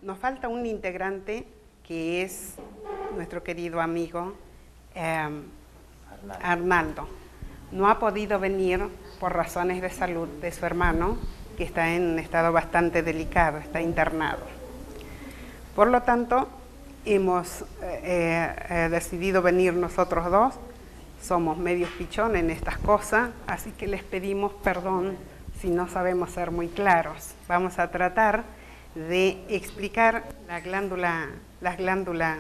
nos falta un integrante que es nuestro querido amigo Arnaldo. No ha podido venir por razones de salud de su hermano, que está en un estado bastante delicado, está internado. Por lo tanto, hemos decidido venir nosotros dos. Somos medios pichones en estas cosas, así que les pedimos perdón si no sabemos ser muy claros. Vamos a tratar de explicar las glándulas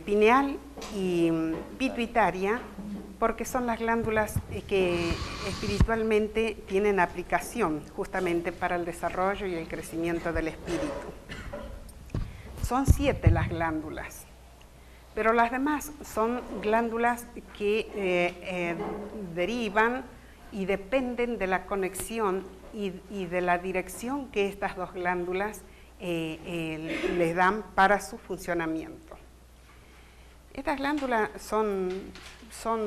pineal y pituitaria, porque son las glándulas que espiritualmente tienen aplicación justamente para el desarrollo y el crecimiento del espíritu. Son 7 las glándulas, pero las demás son glándulas que derivan y dependen de la conexión y de la dirección que estas dos glándulas les dan para su funcionamiento. Estas glándulas son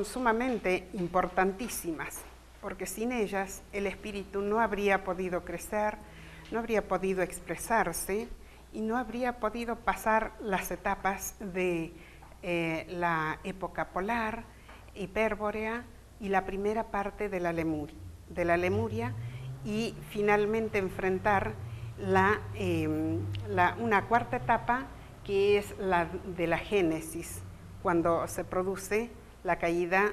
sumamente importantísimas, porque sin ellas el espíritu no habría podido crecer, no habría podido expresarse y no habría podido pasar las etapas de la época polar, hipérborea y la primera parte de la Lemuria, y finalmente enfrentar una cuarta etapa, que es la de la Génesis, cuando se produce la caída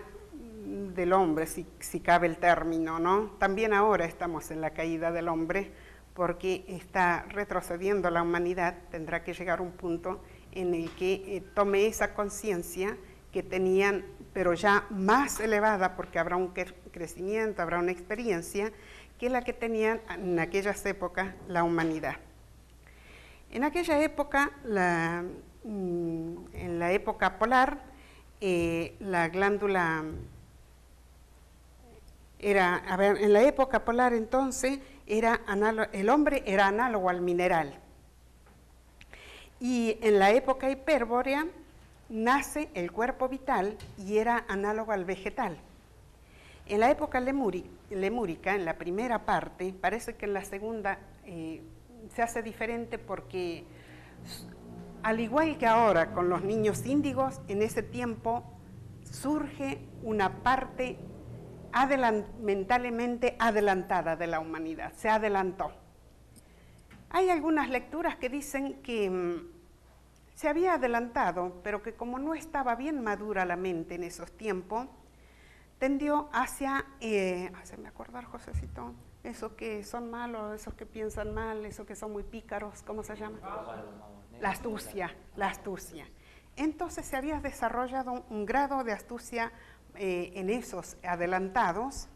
del hombre, si cabe el término, ¿no? También ahora estamos en la caída del hombre, porque está retrocediendo la humanidad. Tendrá que llegar un punto en el que tome esa conciencia que tenían, pero ya más elevada, porque habrá un crecimiento, habrá una experiencia, que la que tenían en aquellas épocas la humanidad. En aquella época, en la época polar, la glándula en la época polar entonces el hombre era análogo al mineral. Y en la época hipérborea nace el cuerpo vital y era análogo al vegetal. En la época lemúrica, en la primera parte, parece que en la segunda se hace diferente, porque al igual que ahora con los niños índigos, en ese tiempo surge una parte mentalmente adelantada de la humanidad, se adelantó. Hay algunas lecturas que dicen que se había adelantado, pero que como no estaba bien madura la mente en esos tiempos, tendió hacia, hazme acordar, Josecito, esos que son malos, esos que piensan mal, esos que son muy pícaros, ¿cómo se llama? La astucia. Entonces se había desarrollado un grado de astucia en esos adelantados,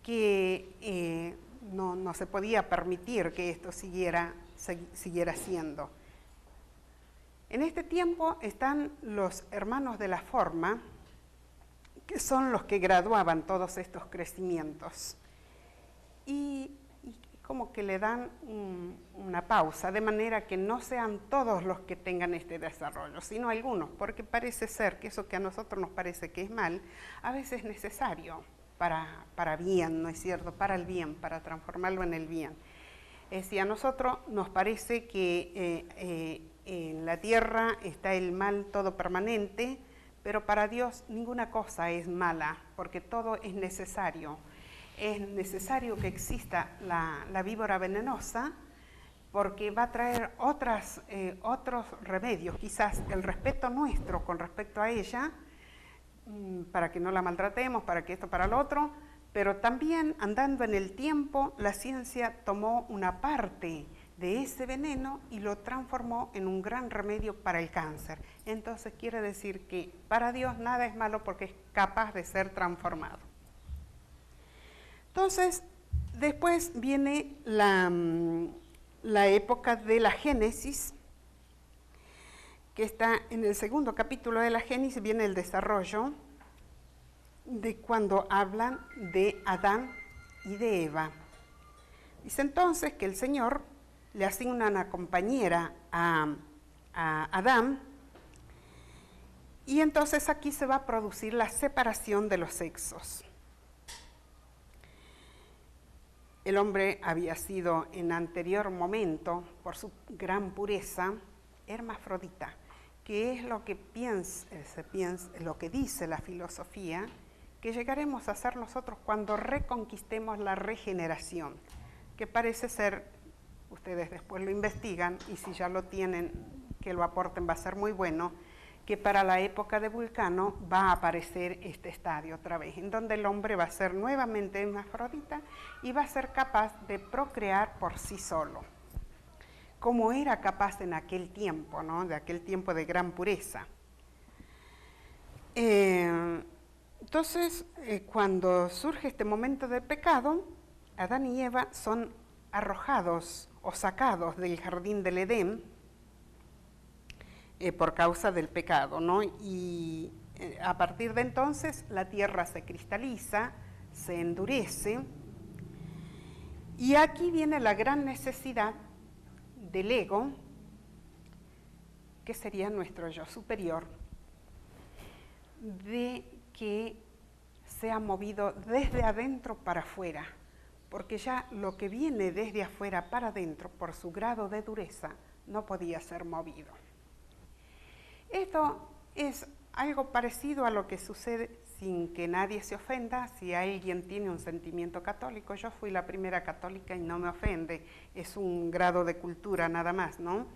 que no se podía permitir que esto siguiera siendo. En este tiempo están los hermanos de la forma, que son los que graduaban todos estos crecimientos, y como que le dan una pausa, de manera que no sean todos los que tengan este desarrollo, sino algunos, porque parece ser que eso que a nosotros nos parece que es mal, a veces es necesario para bien, ¿no es cierto?, para el bien, para transformarlo en el bien. Si a nosotros nos parece que en la tierra está el mal todo permanente, pero para Dios ninguna cosa es mala, porque todo es necesario. Es necesario que exista la víbora venenosa, porque va a traer otros remedios, quizás el respeto nuestro con respecto a ella, para que no la maltratemos, para que esto, para lo otro, pero también andando en el tiempo, la ciencia tomó una parte de ese veneno y lo transformó en un gran remedio para el cáncer. Entonces quiere decir que para Dios nada es malo, porque es capaz de ser transformado. Entonces, después viene la época de la Génesis, que está en el segundo capítulo de la Génesis, viene el desarrollo de cuando hablan de Adán y de Eva. Dice entonces que el Señor le asigna una compañera a Adán, y entonces aquí se va a producir la separación de los sexos. El hombre había sido en anterior momento, por su gran pureza, hermafrodita, que es lo que lo que dice la filosofía, que llegaremos a ser nosotros cuando reconquistemos la regeneración, que parece ser, ustedes después lo investigan, y si ya lo tienen, que lo aporten, va a ser muy bueno, que para la época de Vulcano va a aparecer este estadio otra vez, en donde el hombre va a ser nuevamente hermafrodita y va a ser capaz de procrear por sí solo, como era capaz en aquel tiempo, ¿no? De aquel tiempo de gran pureza. Entonces, cuando surge este momento de pecado, Adán y Eva son arrojados o sacados del jardín del Edén, por causa del pecado, ¿no? Y a partir de entonces la tierra se cristaliza, se endurece, y aquí viene la gran necesidad del ego, que sería nuestro yo superior, de que sea movido desde adentro para afuera, porque ya lo que viene desde afuera para adentro, por su grado de dureza, no podía ser movido. Esto es algo parecido a lo que sucede, sin que nadie se ofenda, si alguien tiene un sentimiento católico. Yo fui la primera católica y no me ofende, es un grado de cultura nada más, ¿no?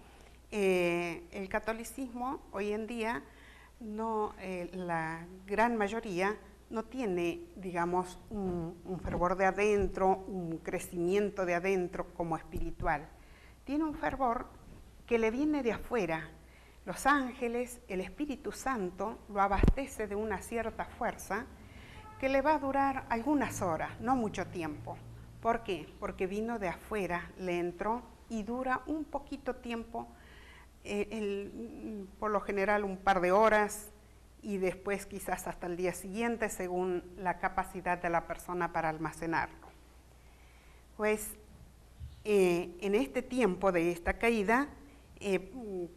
El catolicismo hoy en día, la gran mayoría no tiene, digamos, un fervor de adentro, un crecimiento de adentro como espiritual. Tiene un fervor que le viene de afuera. Los ángeles, el Espíritu Santo lo abastece de una cierta fuerza que le va a durar algunas horas, no mucho tiempo. ¿Por qué? Porque vino de afuera, le entró y dura un poquito tiempo, por lo general un par de horas, y después quizás hasta el día siguiente, según la capacidad de la persona para almacenarlo. Pues en este tiempo de esta caída,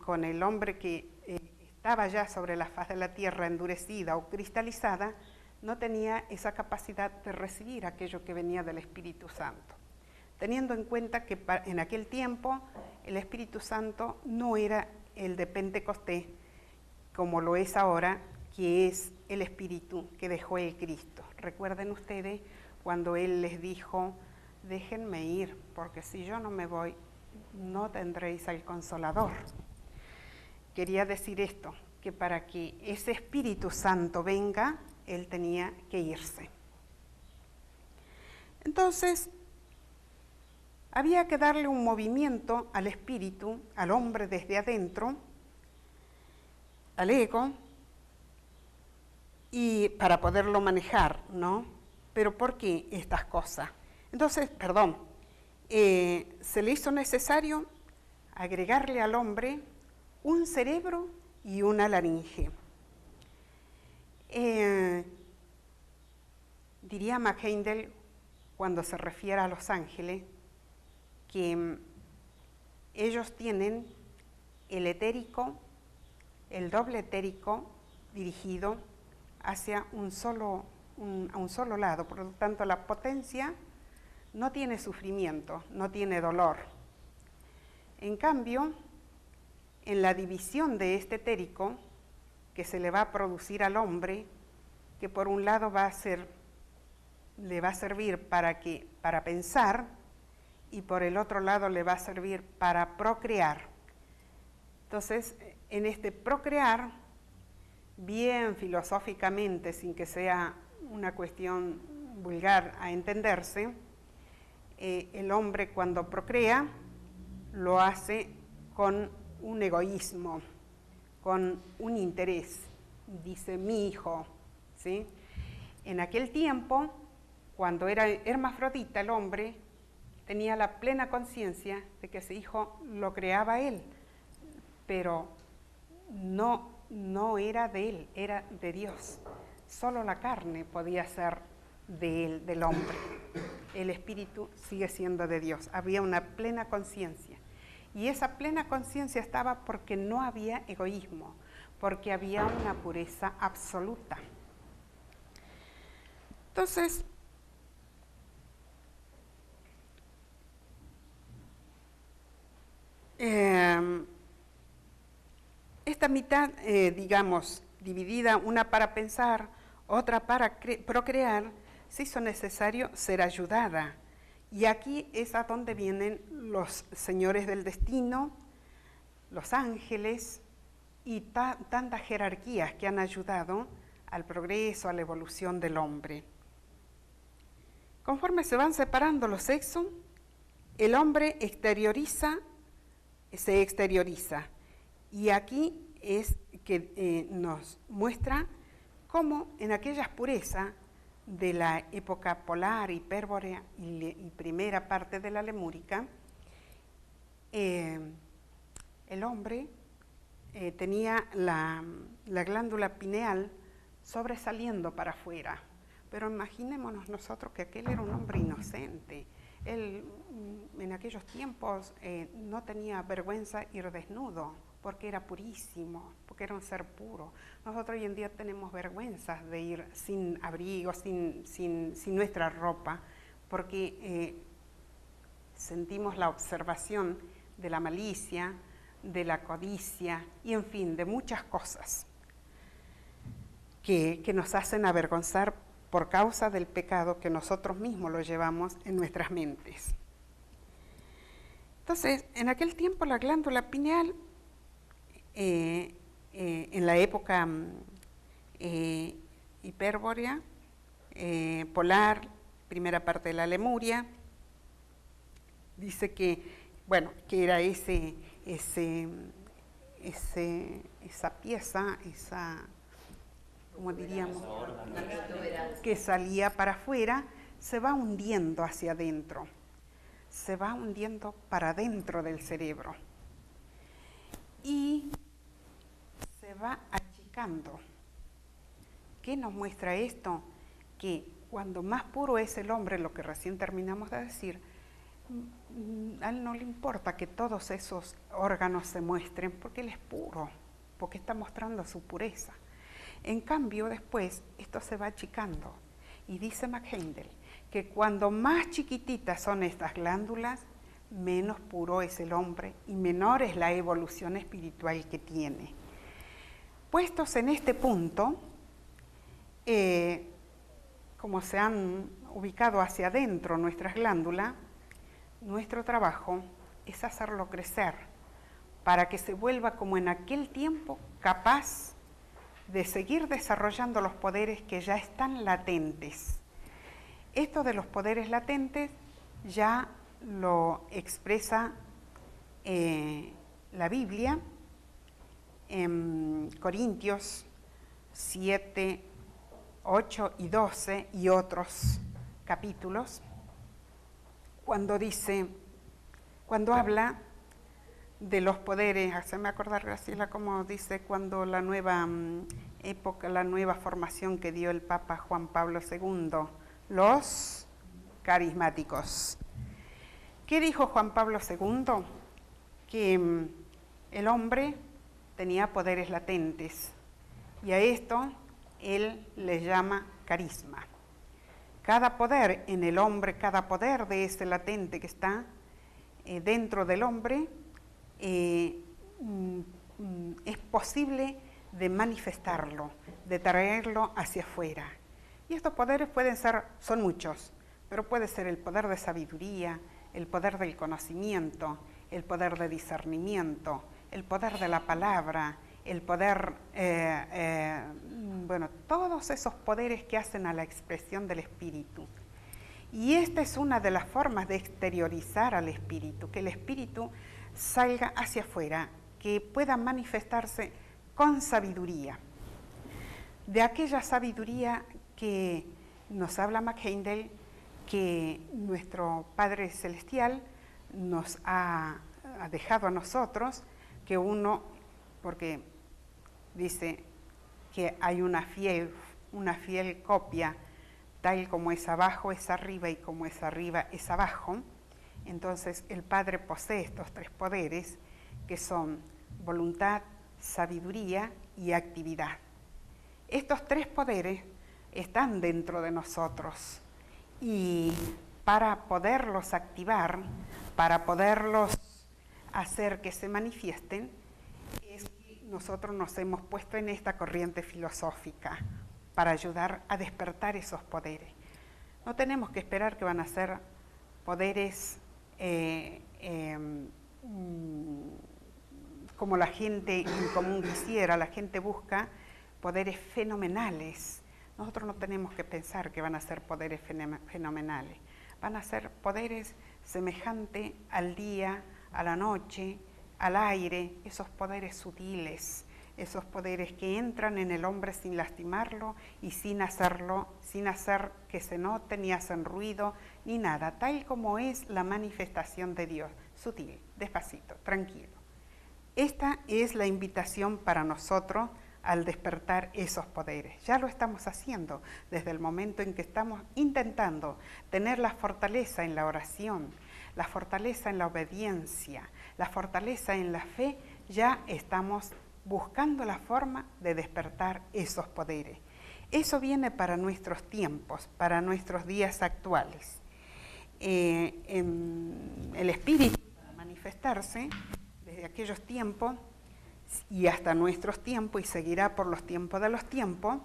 con el hombre que estaba ya sobre la faz de la tierra endurecida o cristalizada, no tenía esa capacidad de recibir aquello que venía del Espíritu Santo. Teniendo en cuenta que en aquel tiempo el Espíritu Santo no era el de Pentecostés, como lo es ahora, que es el Espíritu que dejó el Cristo. Recuerden ustedes cuando Él les dijo: déjenme ir, porque si yo no me voy, no tendréis al Consolador. Quería decir esto, que para que ese Espíritu Santo venga, Él tenía que irse. Entonces, había que darle un movimiento al espíritu, al hombre desde adentro, al ego, y para poderlo manejar, ¿no? Pero ¿por qué estas cosas? Entonces, se le hizo necesario agregarle al hombre un cerebro y una laringe. Diría McHendel, cuando se refiere a los ángeles, que ellos tienen el etérico, el doble etérico dirigido hacia a un solo lado. Por lo tanto, la potencia no tiene sufrimiento, no tiene dolor. En cambio, en la división de este etérico que se le va a producir al hombre, que por un lado le va a servir para pensar, y por el otro lado le va a servir para procrear. Entonces, en este procrear, bien filosóficamente, sin que sea una cuestión vulgar a entenderse, el hombre cuando procrea lo hace con un egoísmo, con un interés. Dice: mi hijo, ¿sí? En aquel tiempo, cuando era hermafrodita el hombre, tenía la plena conciencia de que ese hijo lo creaba él, pero no era de él, era de Dios. Solo la carne podía ser de él, del hombre. El espíritu sigue siendo de Dios. Había una plena conciencia. Y esa plena conciencia estaba porque no había egoísmo, porque había una pureza absoluta. Entonces, esta mitad, digamos, dividida, una para pensar, otra para procrear, se hizo necesario ser ayudada. Y aquí es a donde vienen los señores del destino, los ángeles y tantas jerarquías que han ayudado al progreso, a la evolución del hombre. Conforme se van separando los sexos, el hombre se exterioriza. Y aquí es que nos muestra cómo en aquellas purezas de la época polar, hipérbórea y primera parte de la lemúrica, el hombre tenía la glándula pineal sobresaliendo para afuera. Pero imaginémonos nosotros que aquel era un hombre inocente. Él en aquellos tiempos no tenía vergüenza ir desnudo, porque era purísimo, porque era un ser puro. Nosotros hoy en día tenemos vergüenzas de ir sin abrigo, sin nuestra ropa, porque sentimos la observación de la malicia, de la codicia y en fin, de muchas cosas que nos hacen avergonzar por causa del pecado que nosotros mismos lo llevamos en nuestras mentes. Entonces, en aquel tiempo la glándula pineal, en la época hipérbórea, polar, primera parte de la Lemuria, dice que, bueno, que era esa pieza, como diríamos, que salía para afuera, se va hundiendo hacia adentro, se va hundiendo para adentro del cerebro y se va achicando. ¿Qué nos muestra esto? Que cuando más puro es el hombre, lo que recién terminamos de decir, a él no le importa que todos esos órganos se muestren porque él es puro, porque está mostrando su pureza. En cambio, después, esto se va achicando. Y dice McHendel que cuando más chiquititas son estas glándulas, menos puro es el hombre y menor es la evolución espiritual que tiene. Puestos en este punto, como se han ubicado hacia adentro nuestras glándulas, nuestro trabajo es hacerlo crecer para que se vuelva como en aquel tiempo capaz de seguir desarrollando los poderes que ya están latentes. Esto de los poderes latentes ya lo expresa la Biblia en Corintios 7, 8 y 12 y otros capítulos, cuando habla de los poderes, haceme acordar, Graciela, como dice cuando la nueva época, la nueva formación que dio el Papa Juan Pablo II, los carismáticos. ¿Qué dijo Juan Pablo II? Que el hombre tenía poderes latentes y a esto él le llama carisma. Cada poder en el hombre, cada poder de ese latente que está dentro del hombre, es posible de manifestarlo, de traerlo hacia afuera. Y estos poderes son muchos, pero puede ser el poder de sabiduría, el poder del conocimiento, el poder de discernimiento, el poder de la palabra, el poder, todos esos poderes que hacen a la expresión del espíritu. Y esta es una de las formas de exteriorizar al espíritu, que el espíritu salga hacia afuera, que pueda manifestarse con sabiduría. De aquella sabiduría que nos habla McHendel, que nuestro Padre Celestial nos ha dejado a nosotros, que uno, porque dice que hay una fiel copia, tal como es abajo es arriba y como es arriba es abajo. Entonces el Padre posee estos tres poderes que son voluntad, sabiduría y actividad. Estos tres poderes están dentro de nosotros y para poderlos activar, para poderlos hacer que se manifiesten, es que nosotros nos hemos puesto en esta corriente filosófica para ayudar a despertar esos poderes. No tenemos que esperar que van a ser poderes como la gente en común quisiera. La gente busca poderes fenomenales. Nosotros no tenemos que pensar que van a ser poderes fenomenales. Van a ser poderes semejantes al día, a la noche, al aire, esos poderes sutiles, esos poderes que entran en el hombre sin lastimarlo y sin hacerlo, sin hacer que se note, ni hacen ruido, ni nada, tal como es la manifestación de Dios, sutil, despacito, tranquilo. Esta es la invitación para nosotros al despertar esos poderes. Ya lo estamos haciendo desde el momento en que estamos intentando tener la fortaleza en la oración, la fortaleza en la obediencia, la fortaleza en la fe. Ya estamos buscando la forma de despertar esos poderes. Eso viene para nuestros tiempos, para nuestros días actuales. El espíritu, para manifestarse desde aquellos tiempos y hasta nuestros tiempos, y seguirá por los tiempos de los tiempos,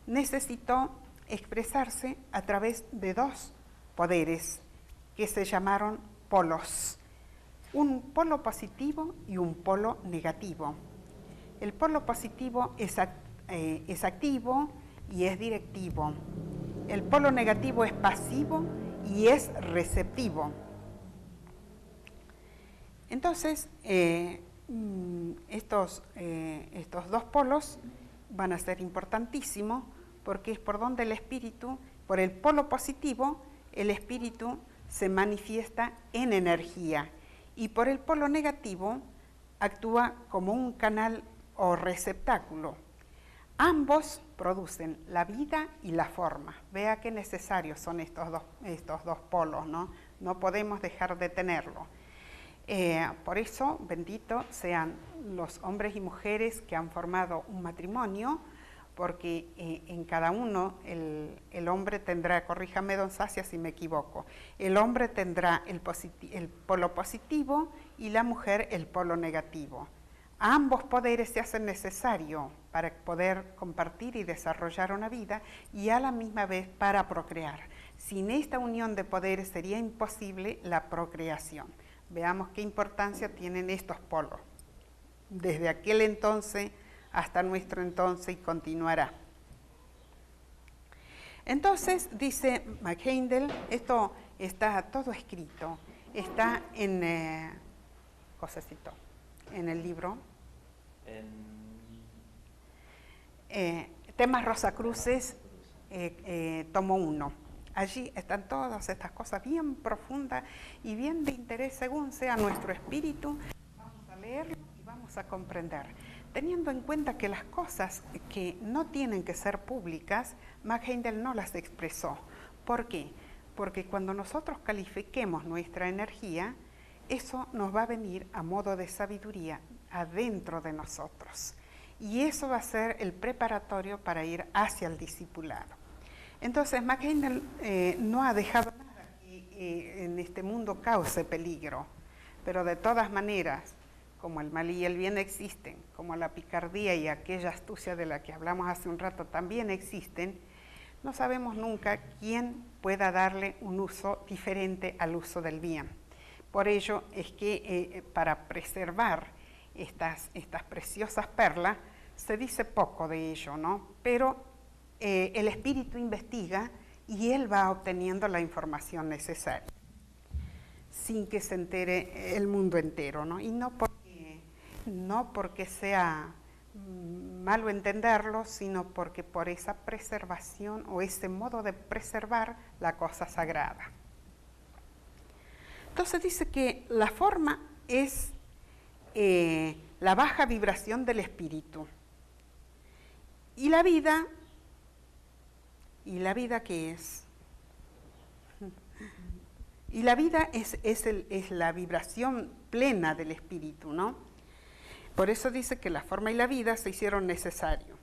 necesitó expresarse a través de dos poderes que se llamaron polos, un polo positivo y un polo negativo. El polo positivo es activo y es directivo. El polo negativo es pasivo y es receptivo. Entonces, estos dos polos van a ser importantísimos porque es por donde el espíritu, por el polo positivo, el espíritu se manifiesta en energía, y por el polo negativo actúa como un canal o receptáculo. Ambos producen la vida y la forma. Vea qué necesarios son estos dos polos, ¿no? No podemos dejar de tenerlo. Por eso, benditos sean los hombres y mujeres que han formado un matrimonio, porque en cada uno el hombre tendrá, corríjame don Sacia si me equivoco, el hombre tendrá el polo positivo y la mujer el polo negativo. Ambos poderes se hacen necesarios para poder compartir y desarrollar una vida, y a la misma vez para procrear. Sin esta unión de poderes sería imposible la procreación. Veamos qué importancia tienen estos polos, desde aquel entonces hasta nuestro entonces, y continuará. Entonces, dice McHendel, esto está todo escrito, está en en el libro Temas Rosacruces, tomo 1. Allí están todas estas cosas bien profundas y bien de interés según sea nuestro espíritu. Vamos a leerlo y vamos a comprender. Teniendo en cuenta que las cosas que no tienen que ser públicas, McHendel no las expresó. ¿Por qué? Porque cuando nosotros califiquemos nuestra energía, eso nos va a venir a modo de sabiduría adentro de nosotros. Y eso va a ser el preparatorio para ir hacia el discipulado. Entonces, McHendel no ha dejado nada que en este mundo cause peligro, pero de todas maneras, como el mal y el bien existen, como la picardía y aquella astucia de la que hablamos hace un rato también existen, no sabemos nunca quién pueda darle un uso diferente al uso del bien. Por ello es que para preservar estas preciosas perlas, se dice poco de ello, ¿no? Pero el espíritu investiga y él va obteniendo la información necesaria, sin que se entere el mundo entero, ¿no? Y no porque sea malo entenderlo, sino porque por esa preservación o ese modo de preservar la cosa sagrada. Entonces dice que la forma es la baja vibración del espíritu. ¿Y la vida? ¿Y la vida qué es? Y la vida es la vibración plena del espíritu, ¿no? Por eso dice que la forma y la vida se hicieron necesarios.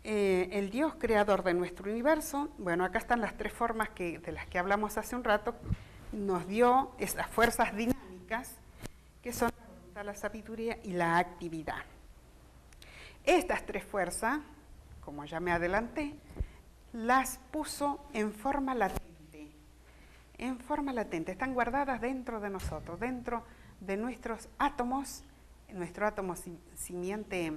El Dios creador de nuestro universo, bueno, acá están las tres formas de las que hablamos hace un rato, nos dio esas fuerzas dinámicas que son la voluntad voluntad, la sabiduría y la actividad. Estas tres fuerzas, como ya me adelanté, las puso en forma latente. En forma latente, están guardadas dentro de nosotros, dentro de nuestros átomos. Nuestro átomo simiente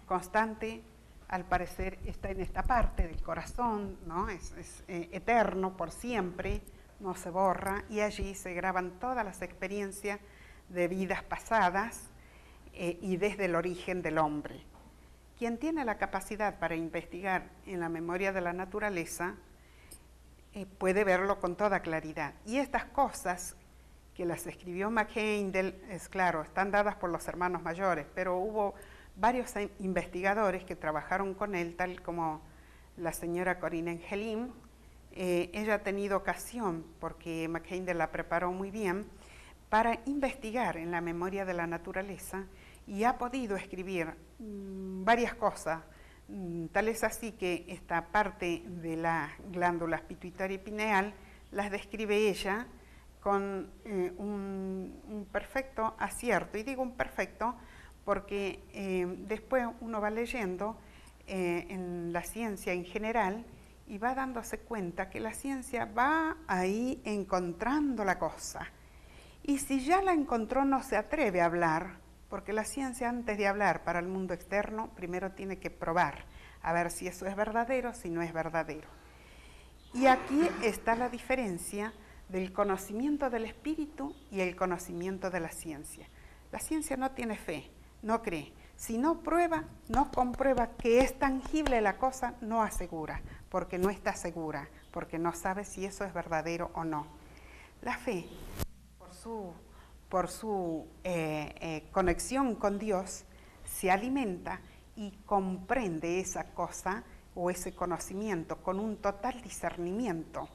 constante, al parecer, está en esta parte del corazón, ¿no? Es eterno por siempre, no se borra, y allí se graban todas las experiencias de vidas pasadas y desde el origen del hombre. Quien tiene la capacidad para investigar en la memoria de la naturaleza puede verlo con toda claridad. Y estas cosas que las escribió McHale, es claro, están dadas por los hermanos mayores, pero hubo varios investigadores que trabajaron con él, tal como la señora Corinne Engelin. Ella ha tenido ocasión, porque McHale la preparó muy bien, para investigar en la memoria de la naturaleza y ha podido escribir varias cosas. Tal es así que esta parte de las glándulas pituitaria y pineal las describe ella con un perfecto acierto. Y digo un perfecto porque después uno va leyendo en la ciencia en general y va dándose cuenta que la ciencia va ahí encontrando la cosa. Y si ya la encontró, no se atreve a hablar, porque la ciencia, antes de hablar para el mundo externo, primero tiene que probar, a ver si eso es verdadero, si no es verdadero. Y aquí está la diferencia del conocimiento del espíritu y el conocimiento de la ciencia. La ciencia no tiene fe, no cree. Si no prueba, no comprueba que es tangible la cosa, no asegura, porque no está segura, porque no sabe si eso es verdadero o no. La fe, por su conexión con Dios, se alimenta y comprende esa cosa o ese conocimiento con un total discernimiento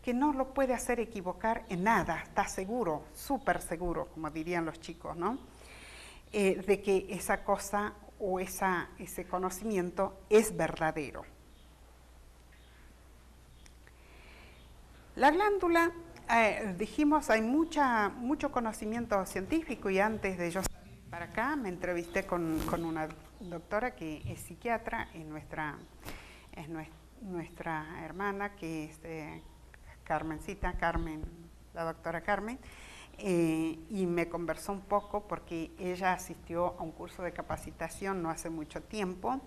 que no lo puede hacer equivocar en nada, está seguro, súper seguro, como dirían los chicos, ¿no? De que esa cosa o ese conocimiento es verdadero. La glándula, dijimos, hay mucho conocimiento científico, y antes de yo salir para acá me entrevisté con una doctora que es psiquiatra, es nuestra hermana, que es Carmen, la doctora Carmen, y me conversó un poco porque ella asistió a un curso de capacitación no hace mucho tiempo,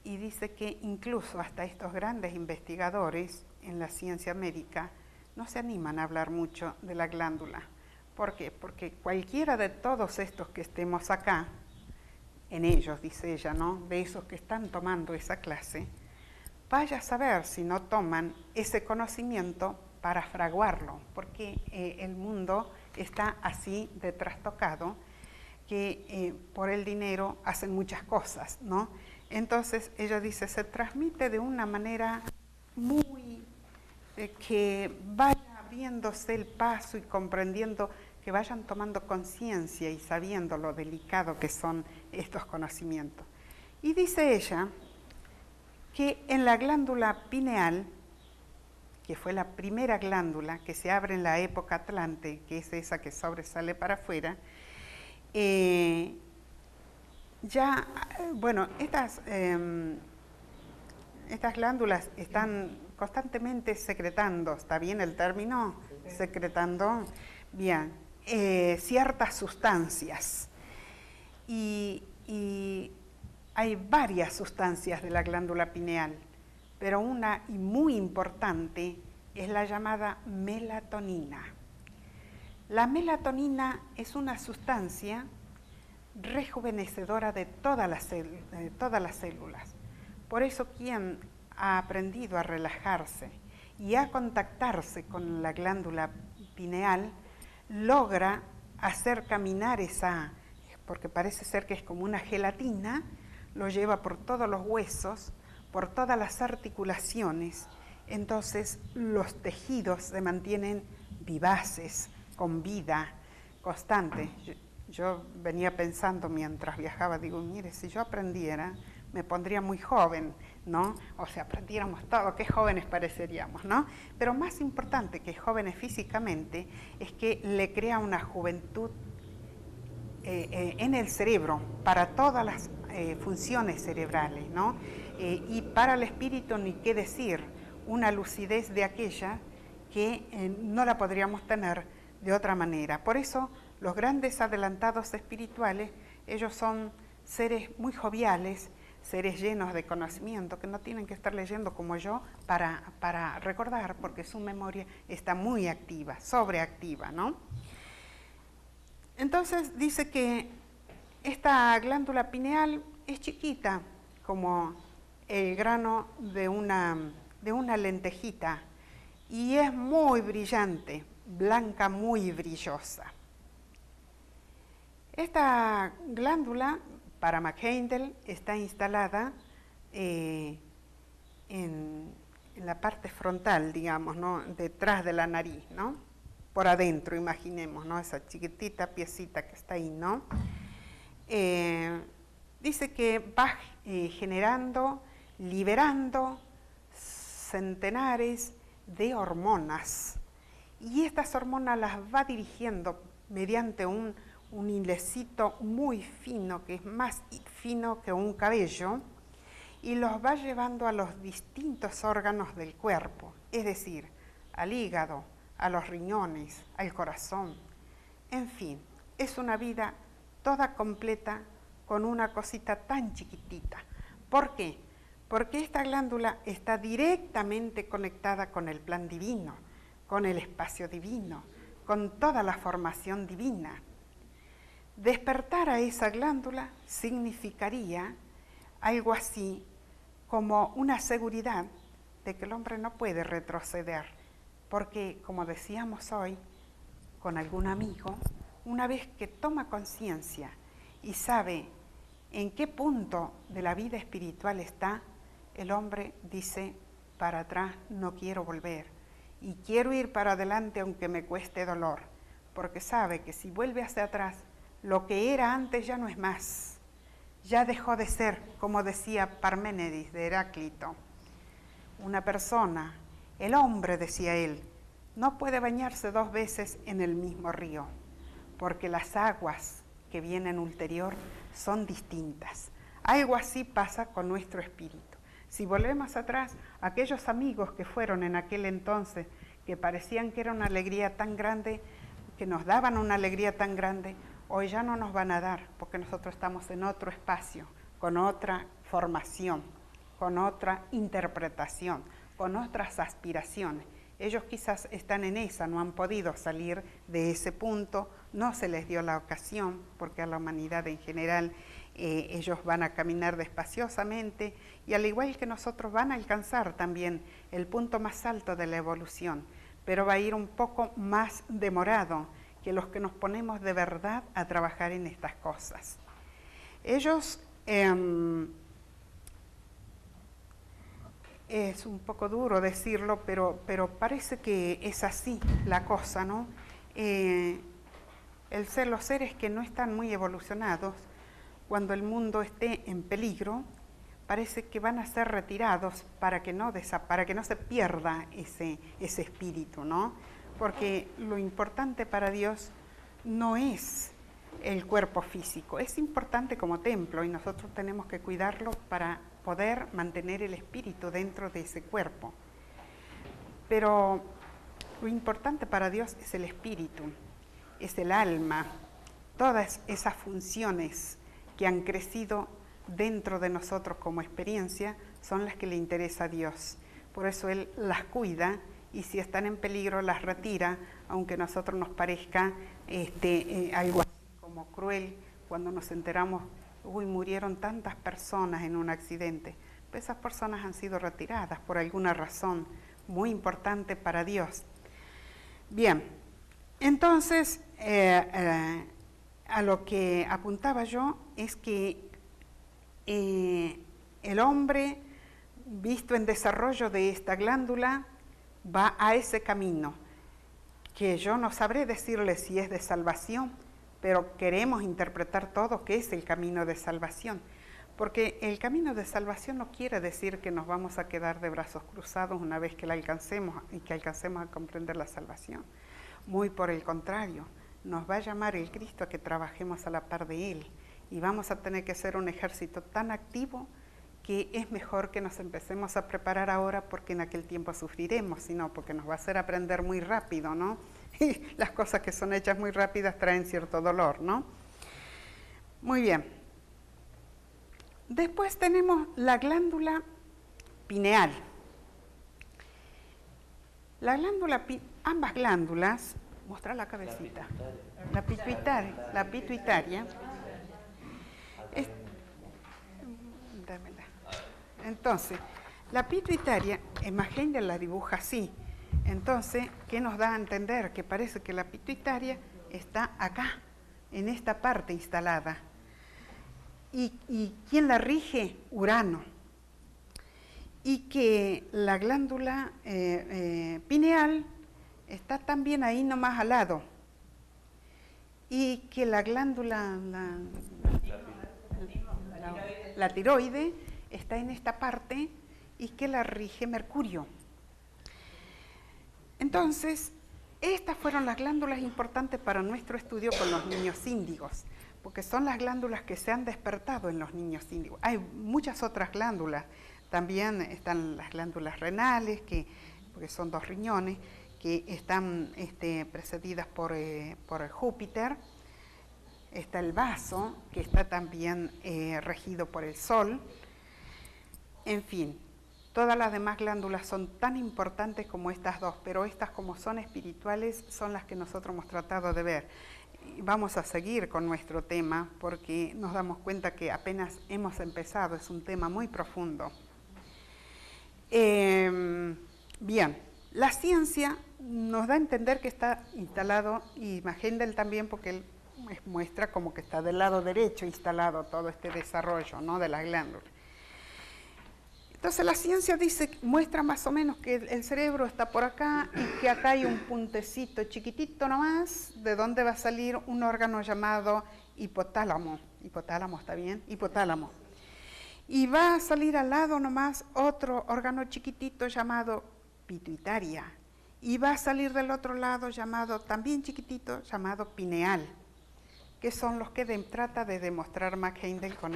y dice que incluso hasta estos grandes investigadores en la ciencia médica no se animan a hablar mucho de la glándula. ¿Por qué? Porque cualquiera de todos estos que estemos acá, en ellos, dice ella, ¿no?, de esos que están tomando esa clase, vaya a saber si no toman ese conocimiento para fraguarlo, porque el mundo está así de trastocado que por el dinero hacen muchas cosas, ¿no? Entonces ella dice, se transmite de una manera muy que vaya abriéndose el paso y comprendiendo, que vayan tomando conciencia y sabiendo lo delicado que son estos conocimientos. Y dice ella que en la glándula pineal, que fue la primera glándula que se abre en la época Atlante, que es esa que sobresale para afuera, estas glándulas están constantemente secretando, ¿está bien el término? Sí. Secretando, bien, ciertas sustancias. Y hay varias sustancias de la glándula pineal, pero una y muy importante es la llamada melatonina. La melatonina es una sustancia rejuvenecedora de todas las células. Por eso quien ha aprendido a relajarse y a contactarse con la glándula pineal logra hacer caminar porque parece ser que es como una gelatina, lo lleva por todos los huesos, por todas las articulaciones, entonces los tejidos se mantienen vivaces, con vida constante. Yo venía pensando mientras viajaba, digo, mire, si yo aprendiera, me pondría muy joven, ¿no? O sea, aprendiéramos todo, qué jóvenes pareceríamos, ¿no? Pero más importante que jóvenes físicamente es que le crea una juventud en el cerebro para todas las funciones cerebrales, ¿no? Y para el espíritu ni qué decir, una lucidez de aquella que no la podríamos tener de otra manera. Por eso los grandes adelantados espirituales, ellos son seres muy joviales, seres llenos de conocimiento, que no tienen que estar leyendo como yo para recordar, porque su memoria está muy activa, sobreactiva, ¿no? Entonces dice que esta glándula pineal es chiquita, como el grano de una lentejita, y es muy brillante, blanca, muy brillosa. Esta glándula, para McHendel, está instalada en la parte frontal, digamos, ¿no? Detrás de la nariz, ¿no? Por adentro, imaginemos, ¿no? Esa chiquitita piecita que está ahí, ¿no? Dice que va generando, liberando centenares de hormonas, y estas hormonas las va dirigiendo mediante un hilecito muy fino, que es más fino que un cabello, y los va llevando a los distintos órganos del cuerpo, es decir, al hígado, a los riñones, al corazón. En fin, es una vida toda completa con una cosita tan chiquitita. ¿Por qué? Porque esta glándula está directamente conectada con el plan divino, con el espacio divino, con toda la formación divina. Despertar a esa glándula significaría algo así como una seguridad de que el hombre no puede retroceder, porque, como decíamos hoy con algún amigo, una vez que toma conciencia y sabe en qué punto de la vida espiritual está, el hombre dice, para atrás no quiero volver, y quiero ir para adelante aunque me cueste dolor, porque sabe que si vuelve hacia atrás, lo que era antes ya no es más, ya dejó de ser, como decía Parménides de Heráclito. Una persona, el hombre, decía él, no puede bañarse 2 veces en el mismo río, porque las aguas que vienen ulterior son distintas. Algo así pasa con nuestro espíritu. Si volvemos atrás, aquellos amigos que fueron en aquel entonces, que parecían que era una alegría tan grande, que nos daban una alegría tan grande, hoy ya no nos van a dar, porque nosotros estamos en otro espacio, con otra formación, con otra interpretación, con otras aspiraciones. Ellos quizás están en esa, no han podido salir de ese punto, no se les dio la ocasión, porque a la humanidad en general ellos van a caminar despaciosamente, y al igual que nosotros van a alcanzar también el punto más alto de la evolución, pero va a ir un poco más demorado que los que nos ponemos de verdad a trabajar en estas cosas. Ellos, es un poco duro decirlo, pero parece que es así la cosa, ¿no? Los seres que no están muy evolucionados, cuando el mundo esté en peligro, parece que van a ser retirados para que no se pierda ese espíritu, ¿no? Porque lo importante para Dios no es el cuerpo físico, es importante como templo y nosotros tenemos que cuidarlo para poder mantener el espíritu dentro de ese cuerpo. Pero lo importante para Dios es el espíritu, es el alma, todas esas funciones que han crecido dentro de nosotros como experiencia son las que le interesa a Dios. Por eso Él las cuida y si están en peligro las retira, aunque a nosotros nos parezca algo así como cruel cuando nos enteramos, murieron tantas personas en un accidente. Pues esas personas han sido retiradas por alguna razón muy importante para Dios. Bien, entonces a lo que apuntaba yo es que el hombre, visto en desarrollo de esta glándula, va a ese camino, que yo no sabré decirle si es de salvación, pero queremos interpretar todos que es el camino de salvación, porque el camino de salvación no quiere decir que nos vamos a quedar de brazos cruzados una vez que la alcancemos y que alcancemos a comprender la salvación. Muy por el contrario, nos va a llamar el Cristo a que trabajemos a la par de Él. Y vamos a tener que ser un ejército tan activo que es mejor que nos empecemos a preparar ahora, porque en aquel tiempo sufriremos, sino porque nos va a hacer aprender muy rápido, ¿no? Y las cosas que son hechas muy rápidas traen cierto dolor, ¿no? Muy bien. Después tenemos la glándula pineal. La glándula, ambas glándulas, mostrar la cabecita, la pituitaria, dámela. Entonces, la pituitaria, Magender la dibuja así. Entonces, ¿qué nos da a entender? Que parece que la pituitaria está acá, en esta parte instalada. ¿Y quién la rige? Urano. Y que la glándula pineal está también ahí nomás al lado. Y que la glándula, la tiroide, está en esta parte y que la rige Mercurio. Entonces, estas fueron las glándulas importantes para nuestro estudio con los niños índigos, porque son las glándulas que se han despertado en los niños índigos. Hay muchas otras glándulas. También están las glándulas renales, porque son 2 riñones, que están precedidas por Júpiter. Está el vaso, que está también regido por el Sol. En fin, todas las demás glándulas son tan importantes como estas 2, pero estas, como son espirituales, son las que nosotros hemos tratado de ver. Y vamos a seguir con nuestro tema, porque nos damos cuenta que apenas hemos empezado, es un tema muy profundo. Bien, la ciencia nos da a entender que está instalado, y Magender también, porque él muestra como que está del lado derecho instalado todo este desarrollo, ¿no?, de las glándulas. Entonces la ciencia muestra más o menos que el cerebro está por acá y que acá hay un puntecito chiquitito nomás, de donde va a salir un órgano llamado hipotálamo. Hipotálamo, ¿está bien? Hipotálamo. Y va a salir al lado nomás otro órgano chiquitito llamado pituitaria. Y va a salir del otro lado también chiquitito, llamado pineal, que son los que trata de demostrar Magender con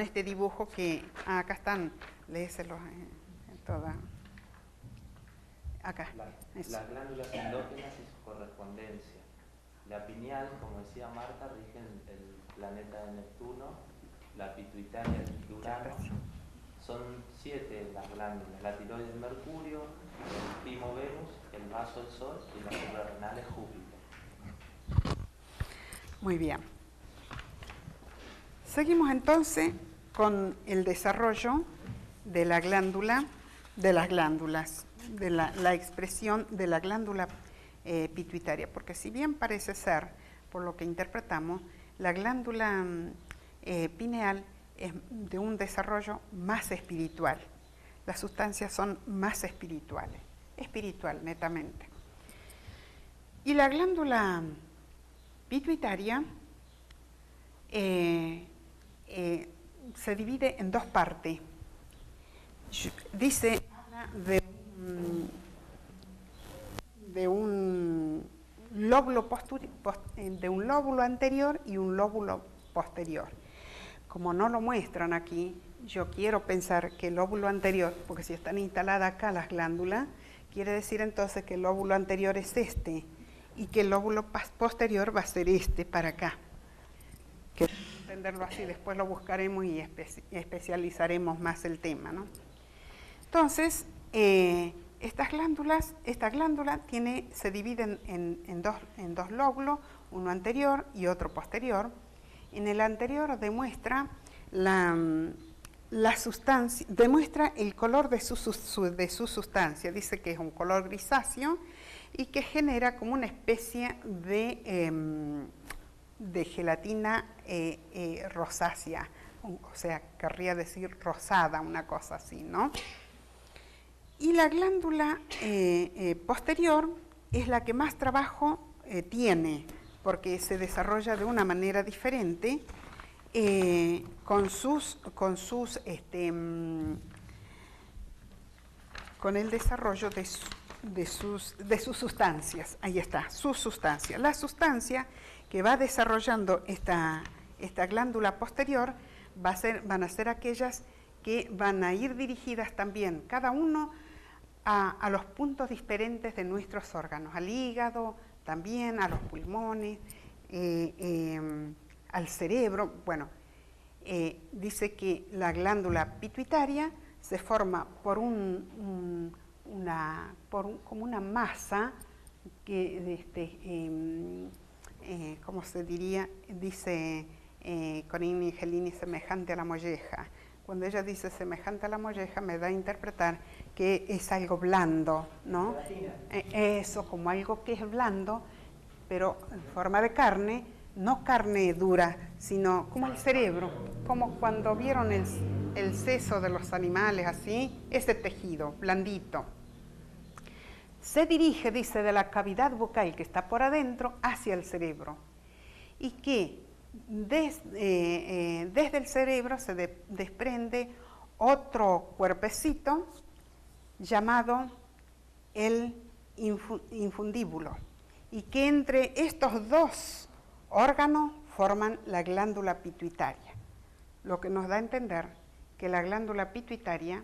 este dibujo que acá están, léeselos en toda. Acá. Las glándulas endógenas y su correspondencia. La pineal, como decía Marta, rige el planeta de Neptuno. La pituitaria de Urano. Son 7 las glándulas: la tiroides Mercurio, el timo Venus, el vaso el Sol y la suprarrenal es Júpiter. Muy bien. Seguimos entonces con el desarrollo de la glándula, de las glándulas, de la expresión de la glándula pituitaria, porque si bien parece ser, por lo que interpretamos, la glándula pineal es de un desarrollo más espiritual. Las sustancias son más espiritual netamente. Y la glándula pituitaria se divide en 2 partes. Dice, habla de un lóbulo anterior y un lóbulo posterior. Como no lo muestran aquí, yo quiero pensar que el lóbulo anterior, porque si están instaladas acá las glándulas, quiere decir entonces que el lóbulo anterior es este y que el lóbulo posterior va a ser este para acá. Que entenderlo así, después lo buscaremos y especializaremos más el tema, ¿no? Entonces, esta glándula se divide en dos lóbulos, uno anterior y otro posterior. En el anterior demuestra la sustancia, demuestra el color de su sustancia. Dice que es un color grisáceo y que genera como una especie de gelatina rosácea, o sea, querría decir rosada, una cosa así, ¿no? Y la glándula posterior es la que más trabajo tiene, porque se desarrolla de una manera diferente, con el desarrollo sus sustancias. Ahí está, sus sustancias. La sustancia que va desarrollando esta glándula posterior van a ser aquellas que van a ir dirigidas también, cada uno a los puntos diferentes de nuestros órganos, al hígado, también a los pulmones, al cerebro. Bueno, dice que la glándula pituitaria se forma por como una masa que, ¿cómo se diría? Dice Conini Gelini, semejante a la molleja. Cuando ella dice semejante a la molleja, me da a interpretar que es algo blando, ¿no? Eso, como algo que es blando, pero en forma de carne, no carne dura, sino como el cerebro, como cuando vieron el seso de los animales, así, ese tejido, blandito. Se dirige, dice, de la cavidad bucal que está por adentro hacia el cerebro, y que desde el cerebro se desprende otro cuerpecito llamado el infundíbulo, y que entre estos dos órganos forman la glándula pituitaria, lo que nos da a entender que la glándula pituitaria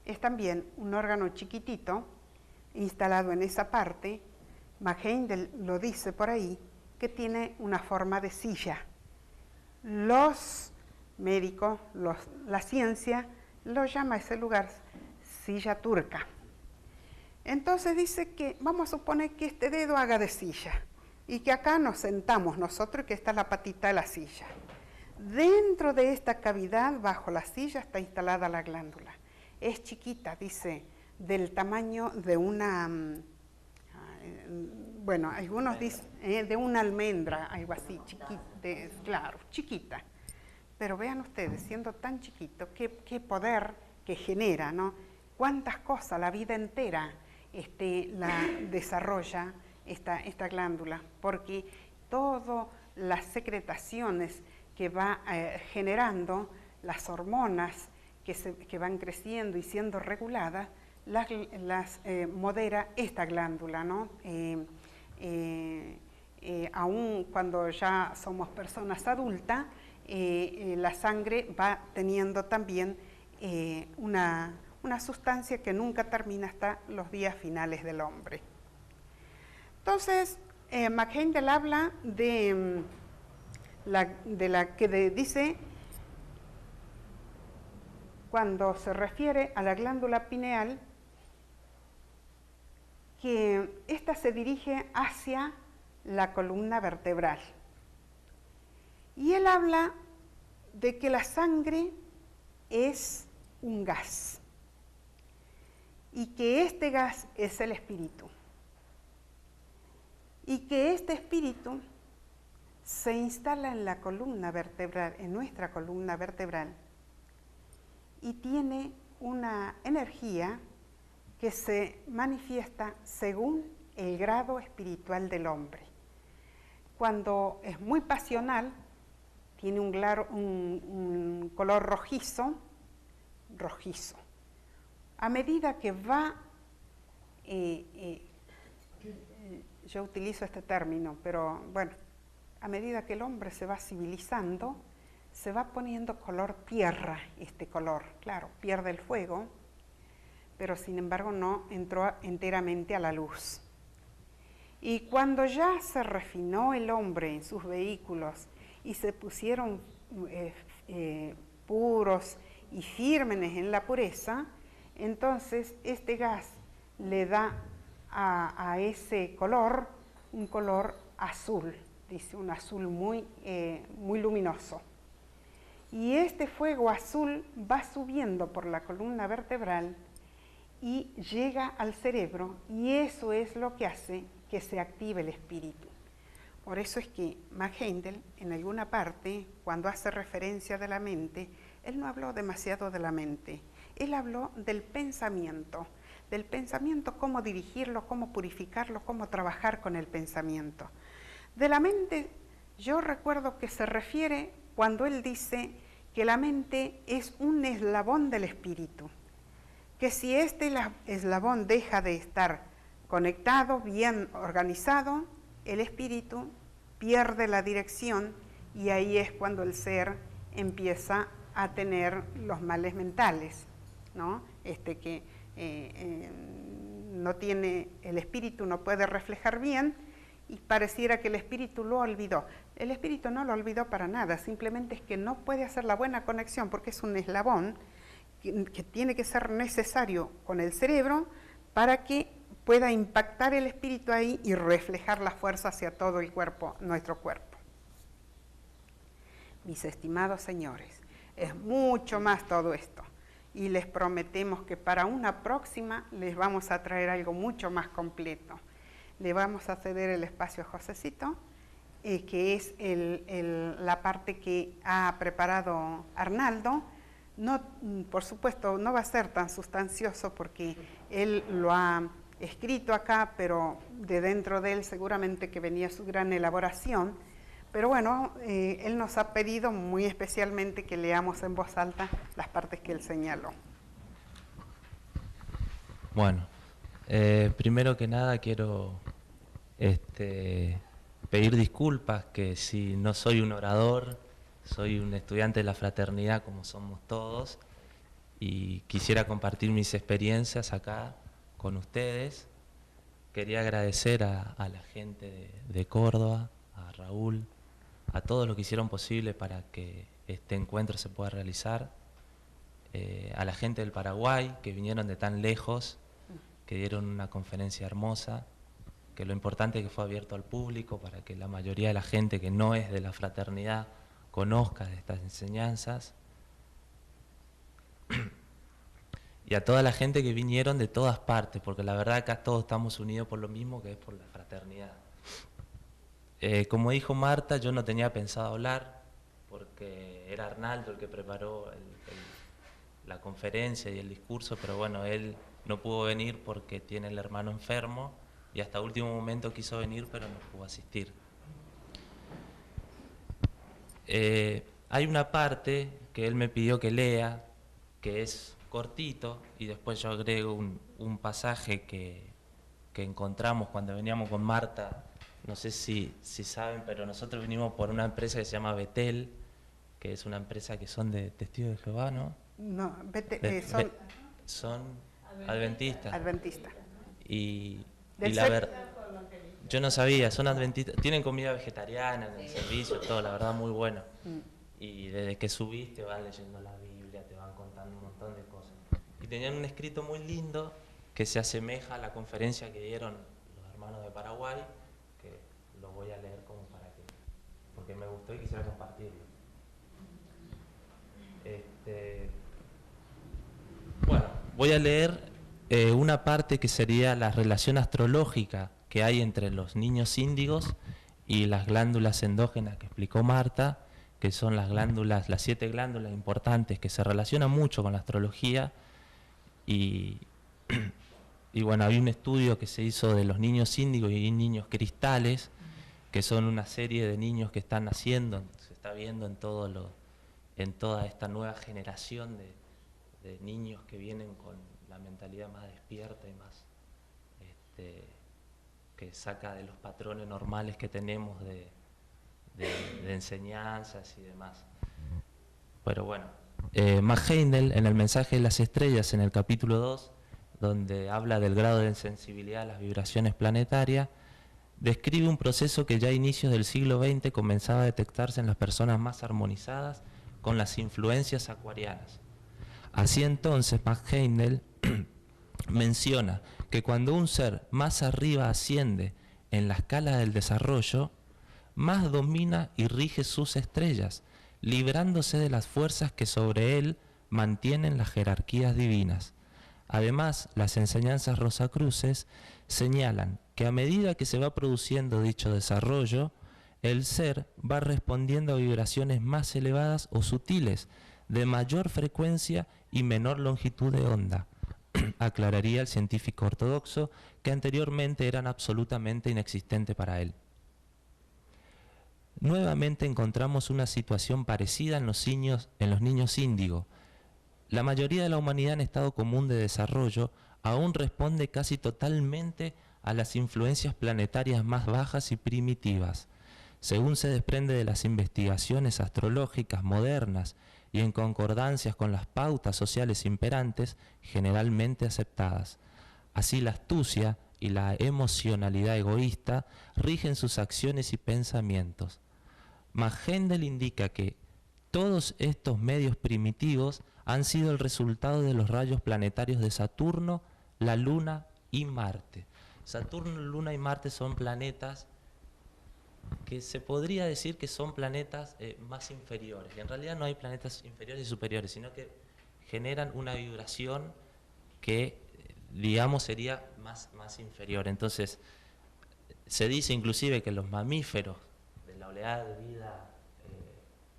es también un órgano chiquitito instalado en esa parte. McHeindel lo dice por ahí, que tiene una forma de silla. Los médicos, la ciencia, lo llama a ese lugar silla turca. Entonces dice que vamos a suponer que este dedo haga de silla y que acá nos sentamos nosotros y que está la patita de la silla. Dentro de esta cavidad, bajo la silla, está instalada la glándula. Es chiquita, dice, del tamaño de una, bueno, algunos dicen de una almendra, algo así, chiquita, claro, chiquita. Pero vean ustedes, siendo tan chiquito, qué poder que genera, ¿no? Cuántas cosas la vida entera la desarrolla esta glándula, porque todas las secretaciones que va generando, las hormonas que van creciendo y siendo reguladas, las modera esta glándula, ¿no? Aún cuando ya somos personas adultas, la sangre va teniendo también una sustancia que nunca termina hasta los días finales del hombre. Entonces, McHeindel habla de la que dice, cuando se refiere a la glándula pineal, que ésta se dirige hacia la columna vertebral. Y él habla de que la sangre es un gas y que este gas es el espíritu. Y que este espíritu se instala en la columna vertebral, en nuestra columna vertebral, y tiene una energía que se manifiesta según el grado espiritual del hombre. Cuando es muy pasional, tiene un color rojizo. A medida que va, yo utilizo este término, pero bueno, a medida que el hombre se va civilizando, se va poniendo color tierra, este color. Claro, pierde el fuego, pero sin embargo no entró enteramente a la luz. Y cuando ya se refinó el hombre en sus vehículos y se pusieron puros y firmes en la pureza, entonces este gas le da a ese color un color azul, dice, un azul muy luminoso. Y este fuego azul va subiendo por la columna vertebral y llega al cerebro, y eso es lo que hace que se active el espíritu. Por eso es que McHeindel, en alguna parte, cuando hace referencia de la mente, él no habló demasiado de la mente, él habló del pensamiento, cómo dirigirlo, cómo purificarlo, cómo trabajar con el pensamiento. De la mente, yo recuerdo que se refiere cuando él dice que la mente es un eslabón del espíritu, que si este eslabón deja de estar conectado, bien organizado, el espíritu pierde la dirección y ahí es cuando el ser empieza a tener los males mentales, ¿no? Que no tiene, el espíritu no puede reflejar bien y pareciera que el espíritu lo olvidó. El espíritu no lo olvidó para nada, simplemente es que no puede hacer la buena conexión porque es un eslabón que tiene que ser necesario con el cerebro para que pueda impactar el espíritu ahí y reflejar la fuerza hacia todo el cuerpo, nuestro cuerpo. Mis estimados señores, es mucho más todo esto y les prometemos que para una próxima les vamos a traer algo mucho más completo. Le vamos a ceder el espacio a Josecito, que es la parte que ha preparado Arnaldo. No, por supuesto, no va a ser tan sustancioso porque él lo ha escrito acá, pero de dentro de él seguramente que venía su gran elaboración. Pero bueno, él nos ha pedido muy especialmente que leamos en voz alta las partes que él señaló. Bueno, primero que nada quiero pedir disculpas que si no soy un orador, soy un estudiante de la fraternidad como somos todos y quisiera compartir mis experiencias acá con ustedes. Quería agradecer a la gente de Córdoba, a Raúl, a todos los que hicieron posible para que este encuentro se pueda realizar, a la gente del Paraguay que vinieron de tan lejos, que dieron una conferencia hermosa, que lo importante es que fue abierto al público para que la mayoría de la gente que no es de la fraternidad conozca de estas enseñanzas, y a toda la gente que vinieron de todas partes, porque la verdad acá todos estamos unidos por lo mismo, que es por la fraternidad. Como dijo Marta, yo no tenía pensado hablar, porque era Arnaldo el que preparó la conferencia y el discurso, pero bueno, él no pudo venir porque tiene el hermano enfermo, y hasta último momento quiso venir, pero no pudo asistir. Hay una parte que él me pidió que lea, que es cortito, y después yo agrego un pasaje que encontramos cuando veníamos con Marta. No sé si saben, pero nosotros vinimos por una empresa que se llama Betel, que es una empresa que son de Testigos de Jehová, ¿no? No, son adventistas. Adventistas. Y la verdad, yo no sabía, son adventistas, tienen comida vegetariana en el servicio, todo, la verdad muy bueno. Y desde que subís te van leyendo la Biblia, te van contando un montón de cosas. Y tenían un escrito muy lindo que se asemeja a la conferencia que dieron los hermanos de Paraguay, que lo voy a leer como para que, porque me gustó y quisiera compartirlo. Bueno, voy a leer una parte que sería la relación astrológica que hay entre los niños índigos y las glándulas endógenas que explicó Marta, que son las glándulas, las 7 glándulas importantes que se relacionan mucho con la astrología. Y bueno, hay un estudio que se hizo de los niños índigos y niños cristales, que son una serie de niños que están naciendo, se está viendo en toda esta nueva generación de niños que vienen con la mentalidad más despierta y más que saca de los patrones normales que tenemos de enseñanzas y demás. Pero bueno, Max Heindel, en el mensaje de las estrellas, en el capítulo 2, donde habla del grado de sensibilidad a las vibraciones planetarias, describe un proceso que ya a inicios del siglo XX comenzaba a detectarse en las personas más armonizadas con las influencias acuarianas. Así entonces, Max Heindel menciona que cuando un ser más arriba asciende en la escala del desarrollo, más domina y rige sus estrellas, librándose de las fuerzas que sobre él mantienen las jerarquías divinas. Además, las enseñanzas rosacruces señalan que a medida que se va produciendo dicho desarrollo, el ser va respondiendo a vibraciones más elevadas o sutiles, de mayor frecuencia y menor longitud de onda, aclararía el científico ortodoxo, que anteriormente eran absolutamente inexistentes para él. Nuevamente encontramos una situación parecida en los niños índigo. La mayoría de la humanidad en estado común de desarrollo aún responde casi totalmente a las influencias planetarias más bajas y primitivas. Según se desprende de las investigaciones astrológicas modernas y en concordancias con las pautas sociales imperantes generalmente aceptadas. Así la astucia y la emocionalidad egoísta rigen sus acciones y pensamientos. Mas Hendel indica que todos estos medios primitivos han sido el resultado de los rayos planetarios de Saturno, la Luna y Marte. Saturno, Luna y Marte son planetas que se podría decir que son planetas más inferiores. En realidad no hay planetas inferiores y superiores, sino que generan una vibración que, digamos, sería más inferior. Entonces, se dice inclusive que los mamíferos de la oleada de vida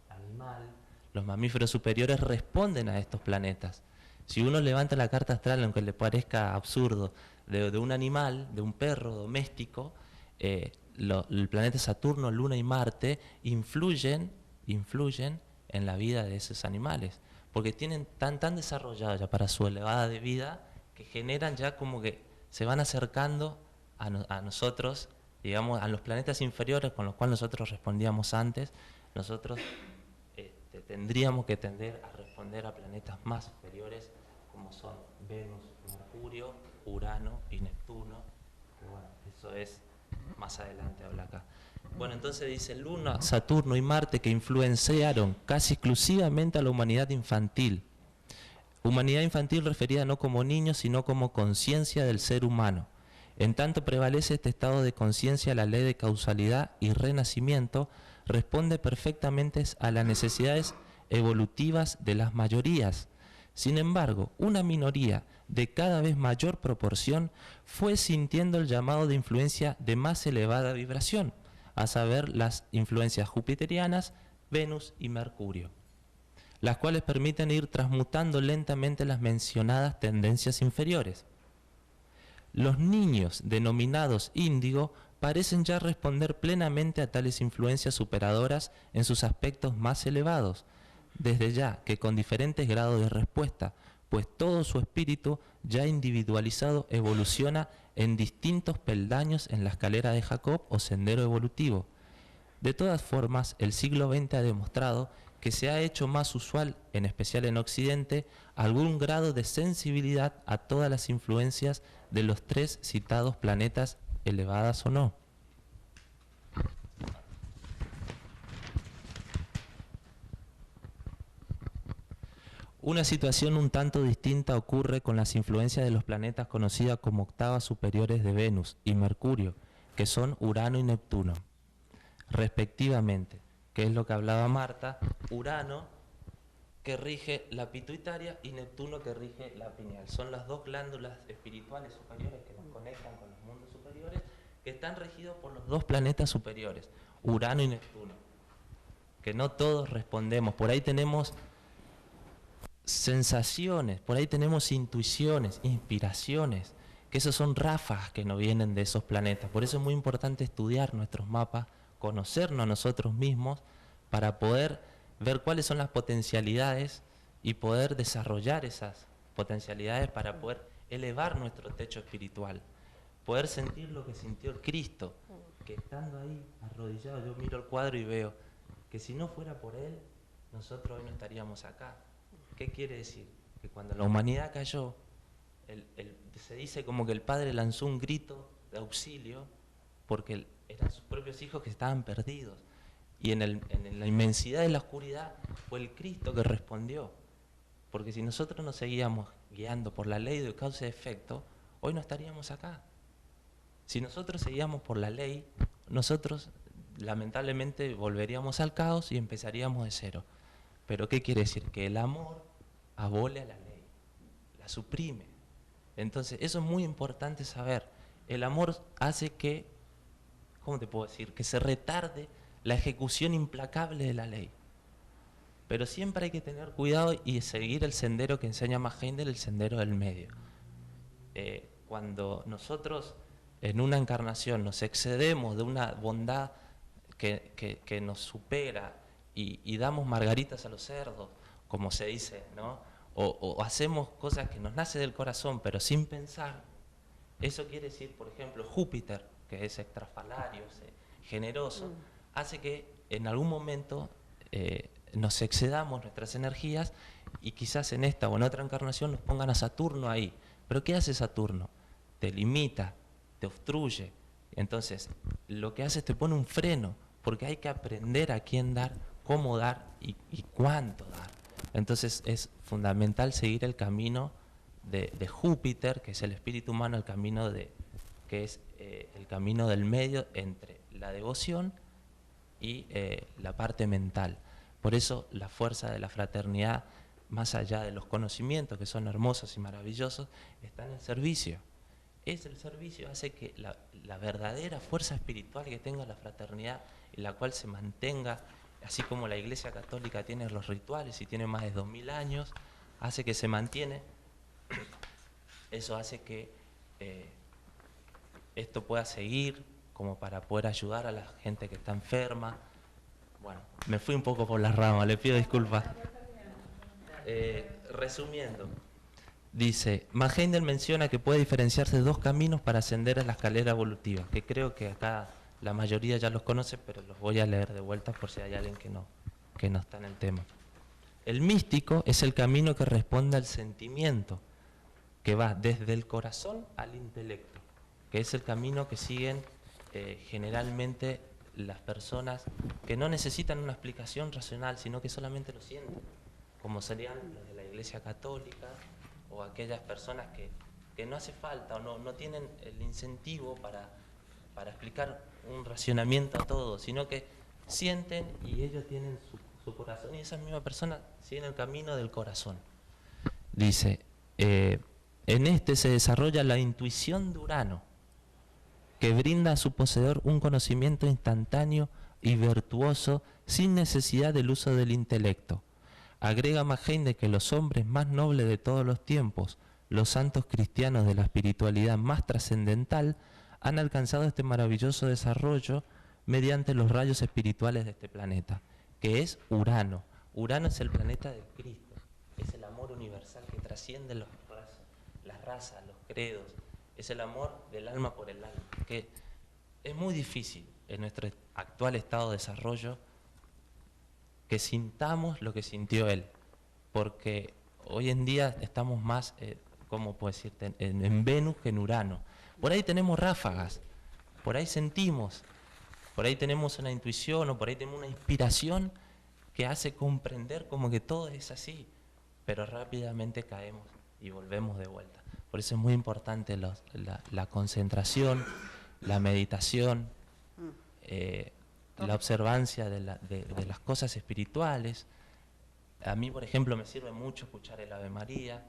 animal, los mamíferos superiores responden a estos planetas. Si uno levanta la carta astral, aunque le parezca absurdo, de un animal, de un perro doméstico, el planeta Saturno, Luna y Marte influyen en la vida de esos animales, porque tienen tan desarrollado ya para su elevada de vida que generan ya como que se van acercando a nosotros, digamos, a los planetas inferiores con los cuales nosotros respondíamos antes. Nosotros tendríamos que tender a responder a planetas más superiores como son Venus, Mercurio, Urano y Neptuno. Que bueno, eso es más adelante, habla acá. Bueno, entonces dice Luna, Saturno y Marte que influenciaron casi exclusivamente a la humanidad infantil. Humanidad infantil referida no como niños, sino como conciencia del ser humano. En tanto prevalece este estado de conciencia, la ley de causalidad y renacimiento responde perfectamente a las necesidades evolutivas de las mayorías. Sin embargo, una minoría de cada vez mayor proporción fue sintiendo el llamado de influencia de más elevada vibración, a saber las influencias jupiterianas, Venus y Mercurio, las cuales permiten ir transmutando lentamente las mencionadas tendencias inferiores. Los niños denominados índigo parecen ya responder plenamente a tales influencias superadoras en sus aspectos más elevados, desde ya que con diferentes grados de respuesta, pues todo su espíritu ya individualizado evoluciona en distintos peldaños en la escalera de Jacob o sendero evolutivo. De todas formas, el siglo XX ha demostrado que se ha hecho más usual, en especial en Occidente, algún grado de sensibilidad a todas las influencias de los tres citados planetas, elevadas o no. Una situación un tanto distinta ocurre con las influencias de los planetas conocidas como octavas superiores de Venus y Mercurio, que son Urano y Neptuno, respectivamente, que es lo que hablaba Marta. Urano, que rige la pituitaria, y Neptuno, que rige la pineal. Son las dos glándulas espirituales superiores que nos conectan con los mundos superiores, que están regidos por los dos planetas superiores, Urano y Neptuno, que no todos respondemos. Por ahí tenemos sensaciones, por ahí tenemos intuiciones, inspiraciones, que esos son ráfagas que nos vienen de esos planetas. Por eso es muy importante estudiar nuestros mapas, conocernos a nosotros mismos, para poder ver cuáles son las potencialidades y poder desarrollar esas potencialidades para poder elevar nuestro techo espiritual, poder sentir lo que sintió el Cristo, que estando ahí arrodillado, yo miro el cuadro y veo que si no fuera por Él, nosotros hoy no estaríamos acá. ¿Qué quiere decir? Que cuando la humanidad cayó, se dice como que el Padre lanzó un grito de auxilio porque eran sus propios hijos que estaban perdidos. Y en la inmensidad de la oscuridad fue el Cristo que respondió. Porque si nosotros nos seguíamos guiando por la ley de causa y efecto, hoy no estaríamos acá. Si nosotros seguíamos por la ley, nosotros lamentablemente volveríamos al caos y empezaríamos de cero. Pero ¿qué quiere decir? Que el amor abole a la ley, la suprime. Entonces, eso es muy importante saber. El amor hace que, ¿cómo te puedo decir? Que se retarde la ejecución implacable de la ley. Pero siempre hay que tener cuidado y seguir el sendero que enseña Hendel, el sendero del medio. Cuando nosotros en una encarnación nos excedemos de una bondad que nos supera y damos margaritas a los cerdos, como se dice, ¿no? O hacemos cosas que nos nace del corazón, pero sin pensar, Eso quiere decir, por ejemplo, Júpiter, que es extrafalario, generoso, hace que en algún momento nos excedamos nuestras energías y quizás en esta o en otra encarnación nos pongan a Saturno ahí. ¿Pero qué hace Saturno? Te limita, te obstruye. Entonces, lo que hace es te pone un freno, porque hay que aprender a quién dar, cómo dar y cuánto dar. Entonces es fundamental seguir el camino de Júpiter, que es el espíritu humano, el camino que es el camino del medio entre la devoción y la parte mental. Por eso la fuerza de la fraternidad, más allá de los conocimientos que son hermosos y maravillosos, está en el servicio. Es el servicio, hace que la verdadera fuerza espiritual que tenga la fraternidad, en la cual se mantenga, así como la Iglesia Católica tiene los rituales y tiene más de 2000 años, hace que se mantiene. Eso hace que esto pueda seguir, como para poder ayudar a la gente que está enferma. Bueno, me fui un poco por las ramas, le pido disculpas. Resumiendo, dice, Max Heindel menciona que puede diferenciarse dos caminos para ascender a la escalera evolutiva, que creo que acá la mayoría ya los conoce, pero los voy a leer de vuelta por si hay alguien que no está en el tema. El místico es el camino que responde al sentimiento, que va desde el corazón al intelecto, que es el camino que siguen generalmente las personas que no necesitan una explicación racional, sino que solamente lo sienten, como serían los de la Iglesia Católica o aquellas personas que no hace falta o no tienen el incentivo para explicar un racionamiento a todo, sino que sienten y ellos tienen su corazón, y esas mismas personas siguen el camino del corazón. Dice, en este se desarrolla la intuición de Urano, que brinda a su poseedor un conocimiento instantáneo y virtuoso sin necesidad del uso del intelecto. Agrega Max Heindel que los hombres más nobles de todos los tiempos, los santos cristianos de la espiritualidad más trascendental, han alcanzado este maravilloso desarrollo mediante los rayos espirituales de este planeta, que es Urano. Urano es el planeta de Cristo, es el amor universal que trasciende las razas, los credos, es el amor del alma por el alma, que es muy difícil en nuestro actual estado de desarrollo que sintamos lo que sintió él, porque hoy en día estamos más, ¿cómo puedo decirte?, en Venus que en Urano. Por ahí tenemos ráfagas, por ahí sentimos, por ahí tenemos una intuición o por ahí tenemos una inspiración que hace comprender como que todo es así, pero rápidamente caemos y volvemos de vuelta. Por eso es muy importante la concentración, la meditación, la observancia de las cosas espirituales. A mí, por ejemplo, me sirve mucho escuchar el Ave María,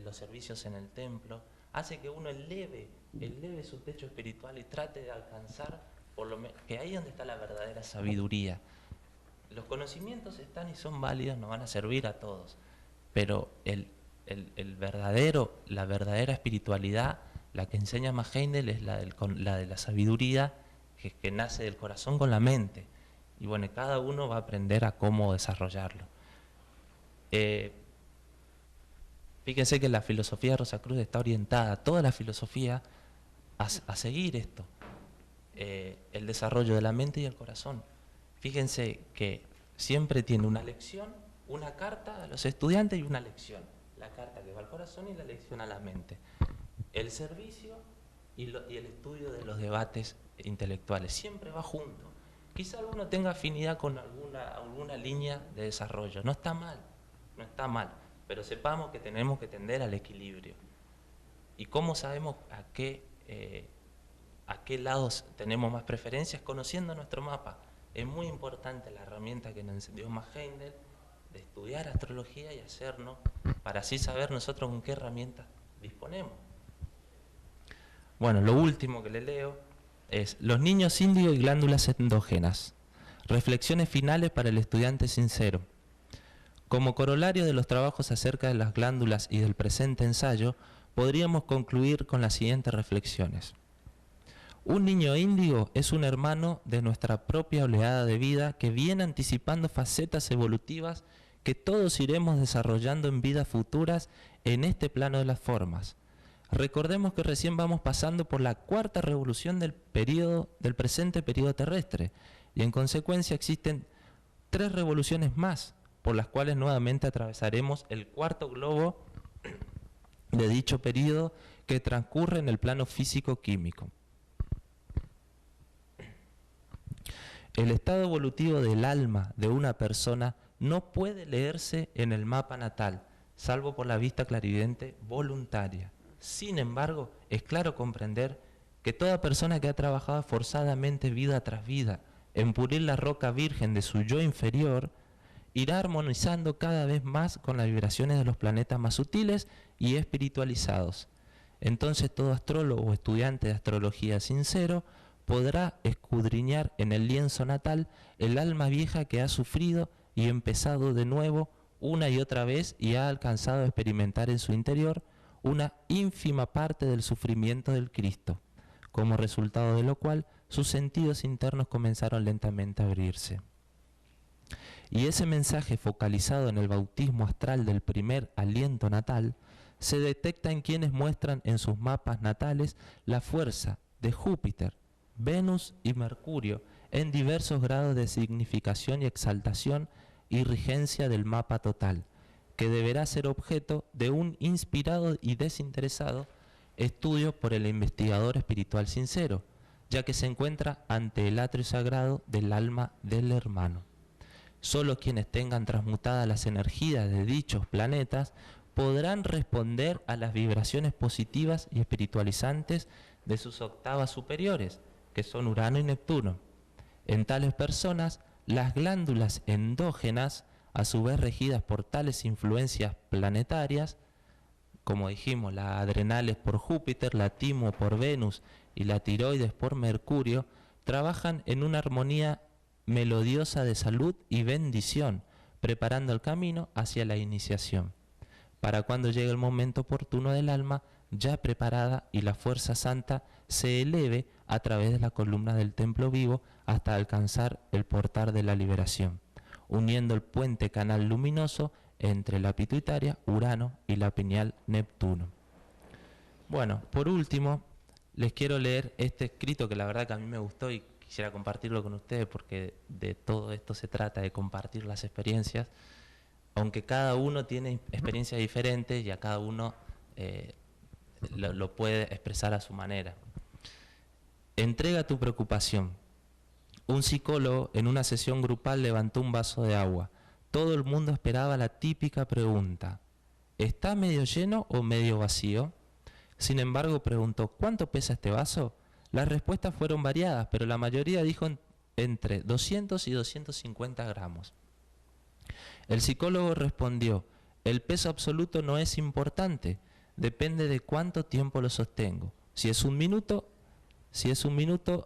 los servicios en el templo. Hace que uno eleve su techo espiritual y trate de alcanzar, que ahí es donde está la verdadera sabiduría. Los conocimientos están y son válidos, nos van a servir a todos, pero la verdadera espiritualidad, la que enseña Max Heindel, es la de la sabiduría que nace del corazón con la mente. Y bueno, cada uno va a aprender a cómo desarrollarlo. Fíjense que la filosofía de Rosacruz está orientada, toda la filosofía, a seguir esto, el desarrollo de la mente y el corazón. Fíjense que siempre tiene una lección, una carta a los estudiantes y una lección. La carta que va al corazón y la lección a la mente. El servicio y el estudio de los debates intelectuales. Siempre va junto. Quizá alguno tenga afinidad con alguna línea de desarrollo. No está mal, pero sepamos que tenemos que tender al equilibrio. ¿Y cómo sabemos a qué lados tenemos más preferencias? Conociendo nuestro mapa. Es muy importante la herramienta que nos dio Max Heindel, de estudiar astrología y hacernos, para así saber nosotros con qué herramientas disponemos. Bueno, lo último que le leo es los niños índigo y glándulas endógenas. Reflexiones finales para el estudiante sincero. Como corolario de los trabajos acerca de las glándulas y del presente ensayo, podríamos concluir con las siguientes reflexiones. Un niño índigo es un hermano de nuestra propia oleada de vida que viene anticipando facetas evolutivas que todos iremos desarrollando en vidas futuras en este plano de las formas. Recordemos que recién vamos pasando por la cuarta revolución del presente periodo terrestre, y en consecuencia existen 3 revoluciones más, por las cuales nuevamente atravesaremos el cuarto globo de dicho periodo que transcurre en el plano físico-químico. El estado evolutivo del alma de una persona no puede leerse en el mapa natal, salvo por la vista clarividente voluntaria. Sin embargo, es claro comprender que toda persona que ha trabajado forzadamente vida tras vida en pulir la roca virgen de su yo inferior, irá armonizando cada vez más con las vibraciones de los planetas más sutiles y espiritualizados. Entonces todo astrólogo o estudiante de astrología sincero podrá escudriñar en el lienzo natal el alma vieja que ha sufrido y empezado de nuevo una y otra vez y ha alcanzado a experimentar en su interior una ínfima parte del sufrimiento del Cristo, como resultado de lo cual sus sentidos internos comenzaron lentamente a abrirse. Y ese mensaje focalizado en el bautismo astral del primer aliento natal se detecta en quienes muestran en sus mapas natales la fuerza de Júpiter, Venus y Mercurio en diversos grados de significación y exaltación y rigencia del mapa total, que deberá ser objeto de un inspirado y desinteresado estudio por el investigador espiritual sincero, ya que se encuentra ante el atrio sagrado del alma del hermano. Solo quienes tengan transmutadas las energías de dichos planetas podrán responder a las vibraciones positivas y espiritualizantes de sus octavas superiores, que son Urano y Neptuno. En tales personas, las glándulas endógenas, a su vez regidas por tales influencias planetarias, como dijimos, las adrenales por Júpiter, la timo por Venus y la tiroides por Mercurio, trabajan en una armonía melodiosa de salud y bendición, preparando el camino hacia la iniciación, para cuando llegue el momento oportuno del alma, ya preparada, y la fuerza santa se eleve a través de la columna del templo vivo hasta alcanzar el portal de la liberación, uniendo el puente canal luminoso entre la pituitaria, Urano, y la pineal, Neptuno. Bueno, por último, les quiero leer este escrito que la verdad que a mí me gustó y quisiera compartirlo con ustedes, porque de todo esto se trata, de compartir las experiencias, aunque cada uno tiene experiencias diferentes y a cada uno lo puede expresar a su manera. Entrega tu preocupación. Un psicólogo en una sesión grupal levantó un vaso de agua. Todo el mundo esperaba la típica pregunta: ¿está medio lleno o medio vacío? Sin embargo, preguntó: ¿cuánto pesa este vaso? Las respuestas fueron variadas, pero la mayoría dijo entre 200 y 250 gramos. El psicólogo respondió: el peso absoluto no es importante, depende de cuánto tiempo lo sostengo. Si es un minuto,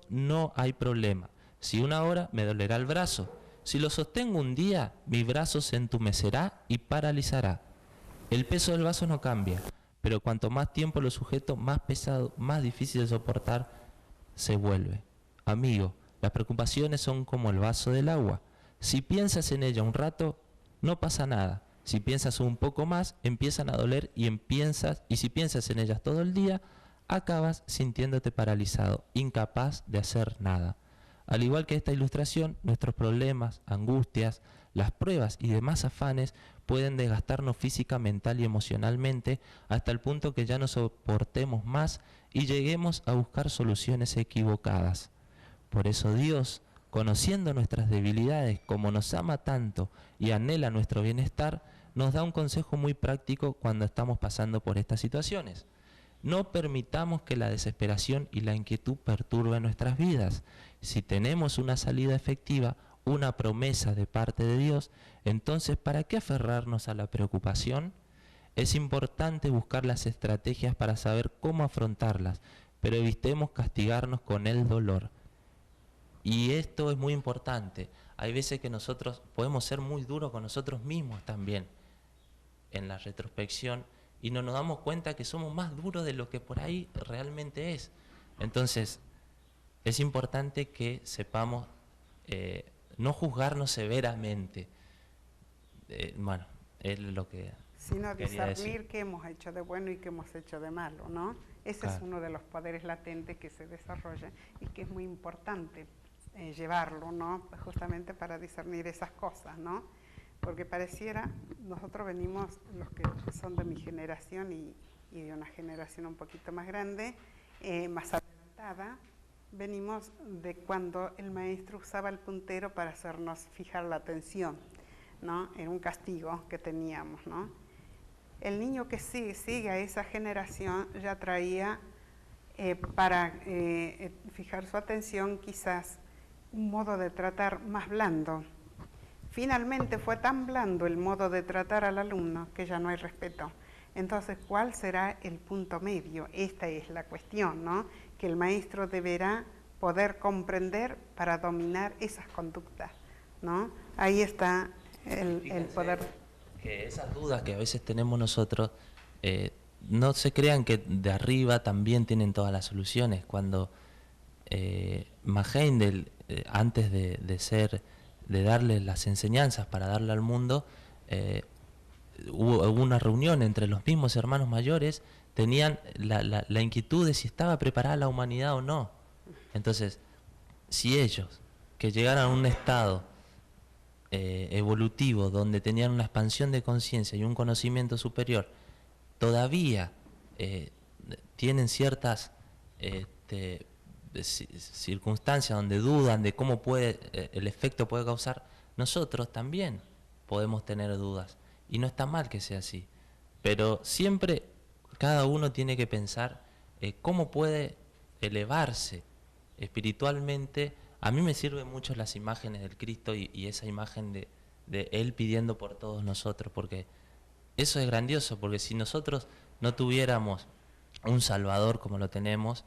no hay problema. Si 1 hora, me dolerá el brazo. Si lo sostengo un día, mi brazo se entumecerá y paralizará. El peso del vaso no cambia, pero cuanto más tiempo lo sujeto, más pesado, más difícil de soportar se vuelve. Amigo, las preocupaciones son como el vaso del agua. Si piensas en ella un rato, no pasa nada. Si piensas un poco más, empiezan a doler y si piensas en ellas todo el día, acabas sintiéndote paralizado, incapaz de hacer nada. Al igual que esta ilustración, nuestros problemas, angustias, las pruebas y demás afanes pueden desgastarnos física, mental y emocionalmente hasta el punto que ya no soportemos más y lleguemos a buscar soluciones equivocadas. Por eso Dios, conociendo nuestras debilidades, como nos ama tanto y anhela nuestro bienestar, nos da un consejo muy práctico cuando estamos pasando por estas situaciones. No permitamos que la desesperación y la inquietud perturben nuestras vidas. Si tenemos una salida efectiva, una promesa de parte de Dios, entonces ¿para qué aferrarnos a la preocupación? Es importante buscar las estrategias para saber cómo afrontarlas, pero evitemos castigarnos con el dolor. Y esto es muy importante. Hay veces que nosotros podemos ser muy duros con nosotros mismos también en la retrospección, y no nos damos cuenta que somos más duros de lo que por ahí realmente es. Entonces, es importante que sepamos no juzgarnos severamente. Bueno, es lo que sino quería discernir decir. qué hemos hecho de bueno y qué hemos hecho de malo, ¿no? Ese es uno de los poderes latentes que se desarrolla y que es muy importante llevarlo, ¿no? Justamente para discernir esas cosas, ¿no? Porque pareciera, nosotros venimos, los que son de mi generación y de una generación un poquito más grande, más adelantada, venimos de cuando el maestro usaba el puntero para hacernos fijar la atención, ¿no? Era un castigo que teníamos, ¿no? El niño que sigue a esa generación ya traía para fijar su atención quizás un modo de tratar más blando. Finalmente fue tan blando el modo de tratar al alumno que ya no hay respeto. Entonces, ¿cuál será el punto medio? Esta es la cuestión, ¿no? Que el maestro deberá poder comprender para dominar esas conductas, ¿no? Ahí está el poder. Que esas dudas que a veces tenemos nosotros, no se crean que de arriba también tienen todas las soluciones. Cuando Heindel, antes de darle las enseñanzas para darle al mundo, hubo una reunión entre los mismos hermanos mayores, tenían la inquietud de si estaba preparada la humanidad o no. Entonces, si ellos, que llegaran a un estado evolutivo donde tenían una expansión de conciencia y un conocimiento superior, todavía tienen ciertas circunstancias donde dudan de cómo el efecto puede causar, nosotros también podemos tener dudas y no está mal que sea así, pero siempre cada uno tiene que pensar cómo puede elevarse espiritualmente. A mí me sirven mucho las imágenes del Cristo y esa imagen de Él pidiendo por todos nosotros, porque eso es grandioso, porque si nosotros no tuviéramos un Salvador como lo tenemos,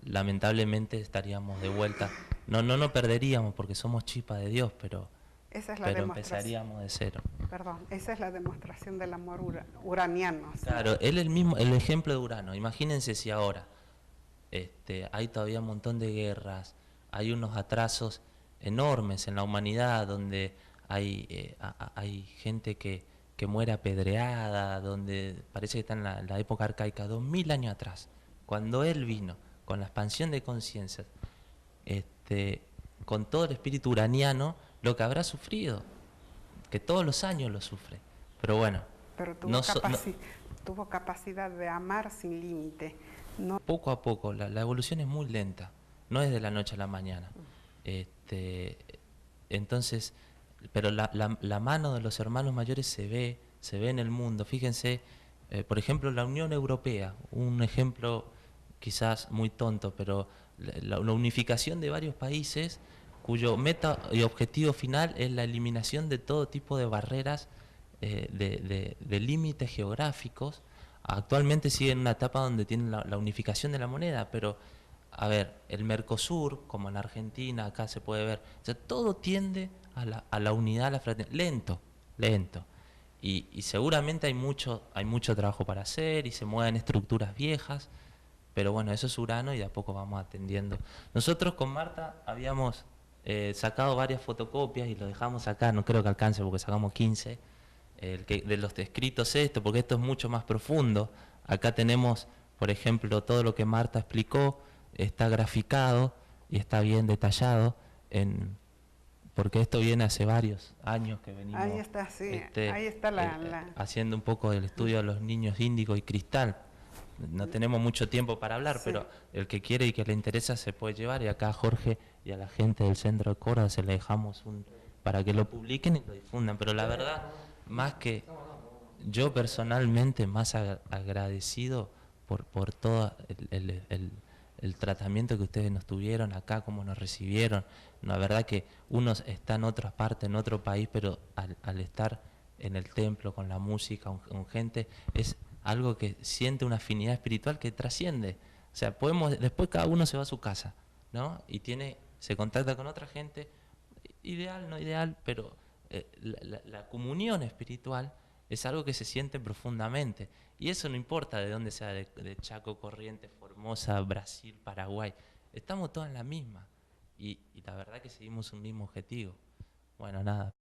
lamentablemente estaríamos de vuelta. No perderíamos porque somos chispa de Dios, pero empezaríamos de cero. Perdón, esa es la demostración del amor uraniano. ¿Sí? Claro, él el ejemplo de Urano. Imagínense si ahora hay todavía un montón de guerras, hay unos atrasos enormes en la humanidad, donde hay gente que muere apedreada, donde parece que está en la época arcaica, 2000 años atrás, cuando él vino con la expansión de conciencia, con todo el espíritu uraniano, lo que habrá sufrido, que todos los años lo sufre, pero bueno. Pero tuvo capacidad de amar sin límite. No. Poco a poco, la evolución es muy lenta, no es de la noche a la mañana. Entonces, pero la mano de los hermanos mayores se ve en el mundo. Fíjense, por ejemplo, la Unión Europea, un ejemplo quizás muy tonto, pero la unificación de varios países cuyo meta y objetivo final es la eliminación de todo tipo de barreras, de límites geográficos. Actualmente sigue en una etapa donde tienen la unificación de la moneda, pero, a ver, el Mercosur, como en Argentina, acá se puede ver, o sea, todo tiende a la unidad, a la fraternidad, lento. Y seguramente hay mucho trabajo para hacer y se mueven estructuras viejas, pero bueno, eso es Urano y de a poco vamos atendiendo. Nosotros con Marta habíamos sacado varias fotocopias y lo dejamos acá, no creo que alcance porque sacamos 15, de los escritos porque esto es mucho más profundo. Acá tenemos, por ejemplo, todo lo que Marta explicó, está graficado y está bien detallado, porque esto viene hace varios años que venimos ahí está, sí, ahí está haciendo un poco del estudio de los niños índigo y cristal. No tenemos mucho tiempo para hablar, sí, pero el que quiere y que le interesa se puede llevar, y acá a Jorge y a la gente del Centro de Córdoba se le dejamos para que lo publiquen y lo difundan, pero la verdad, más que yo personalmente, más agradecido por todo el tratamiento que ustedes nos tuvieron acá, cómo nos recibieron. La verdad que uno está en otras partes, en otro país, pero al estar en el templo, con la música, con gente, es algo que siente una afinidad espiritual que trasciende. O sea, después cada uno se va a su casa, ¿no? Y se contacta con otra gente, ideal, no ideal, pero la comunión espiritual es algo que se siente profundamente. Y eso no importa de dónde sea, de Chaco, Corrientes, Formosa, Brasil, Paraguay. Estamos todos en la misma. Y la verdad que seguimos un mismo objetivo. Bueno, nada.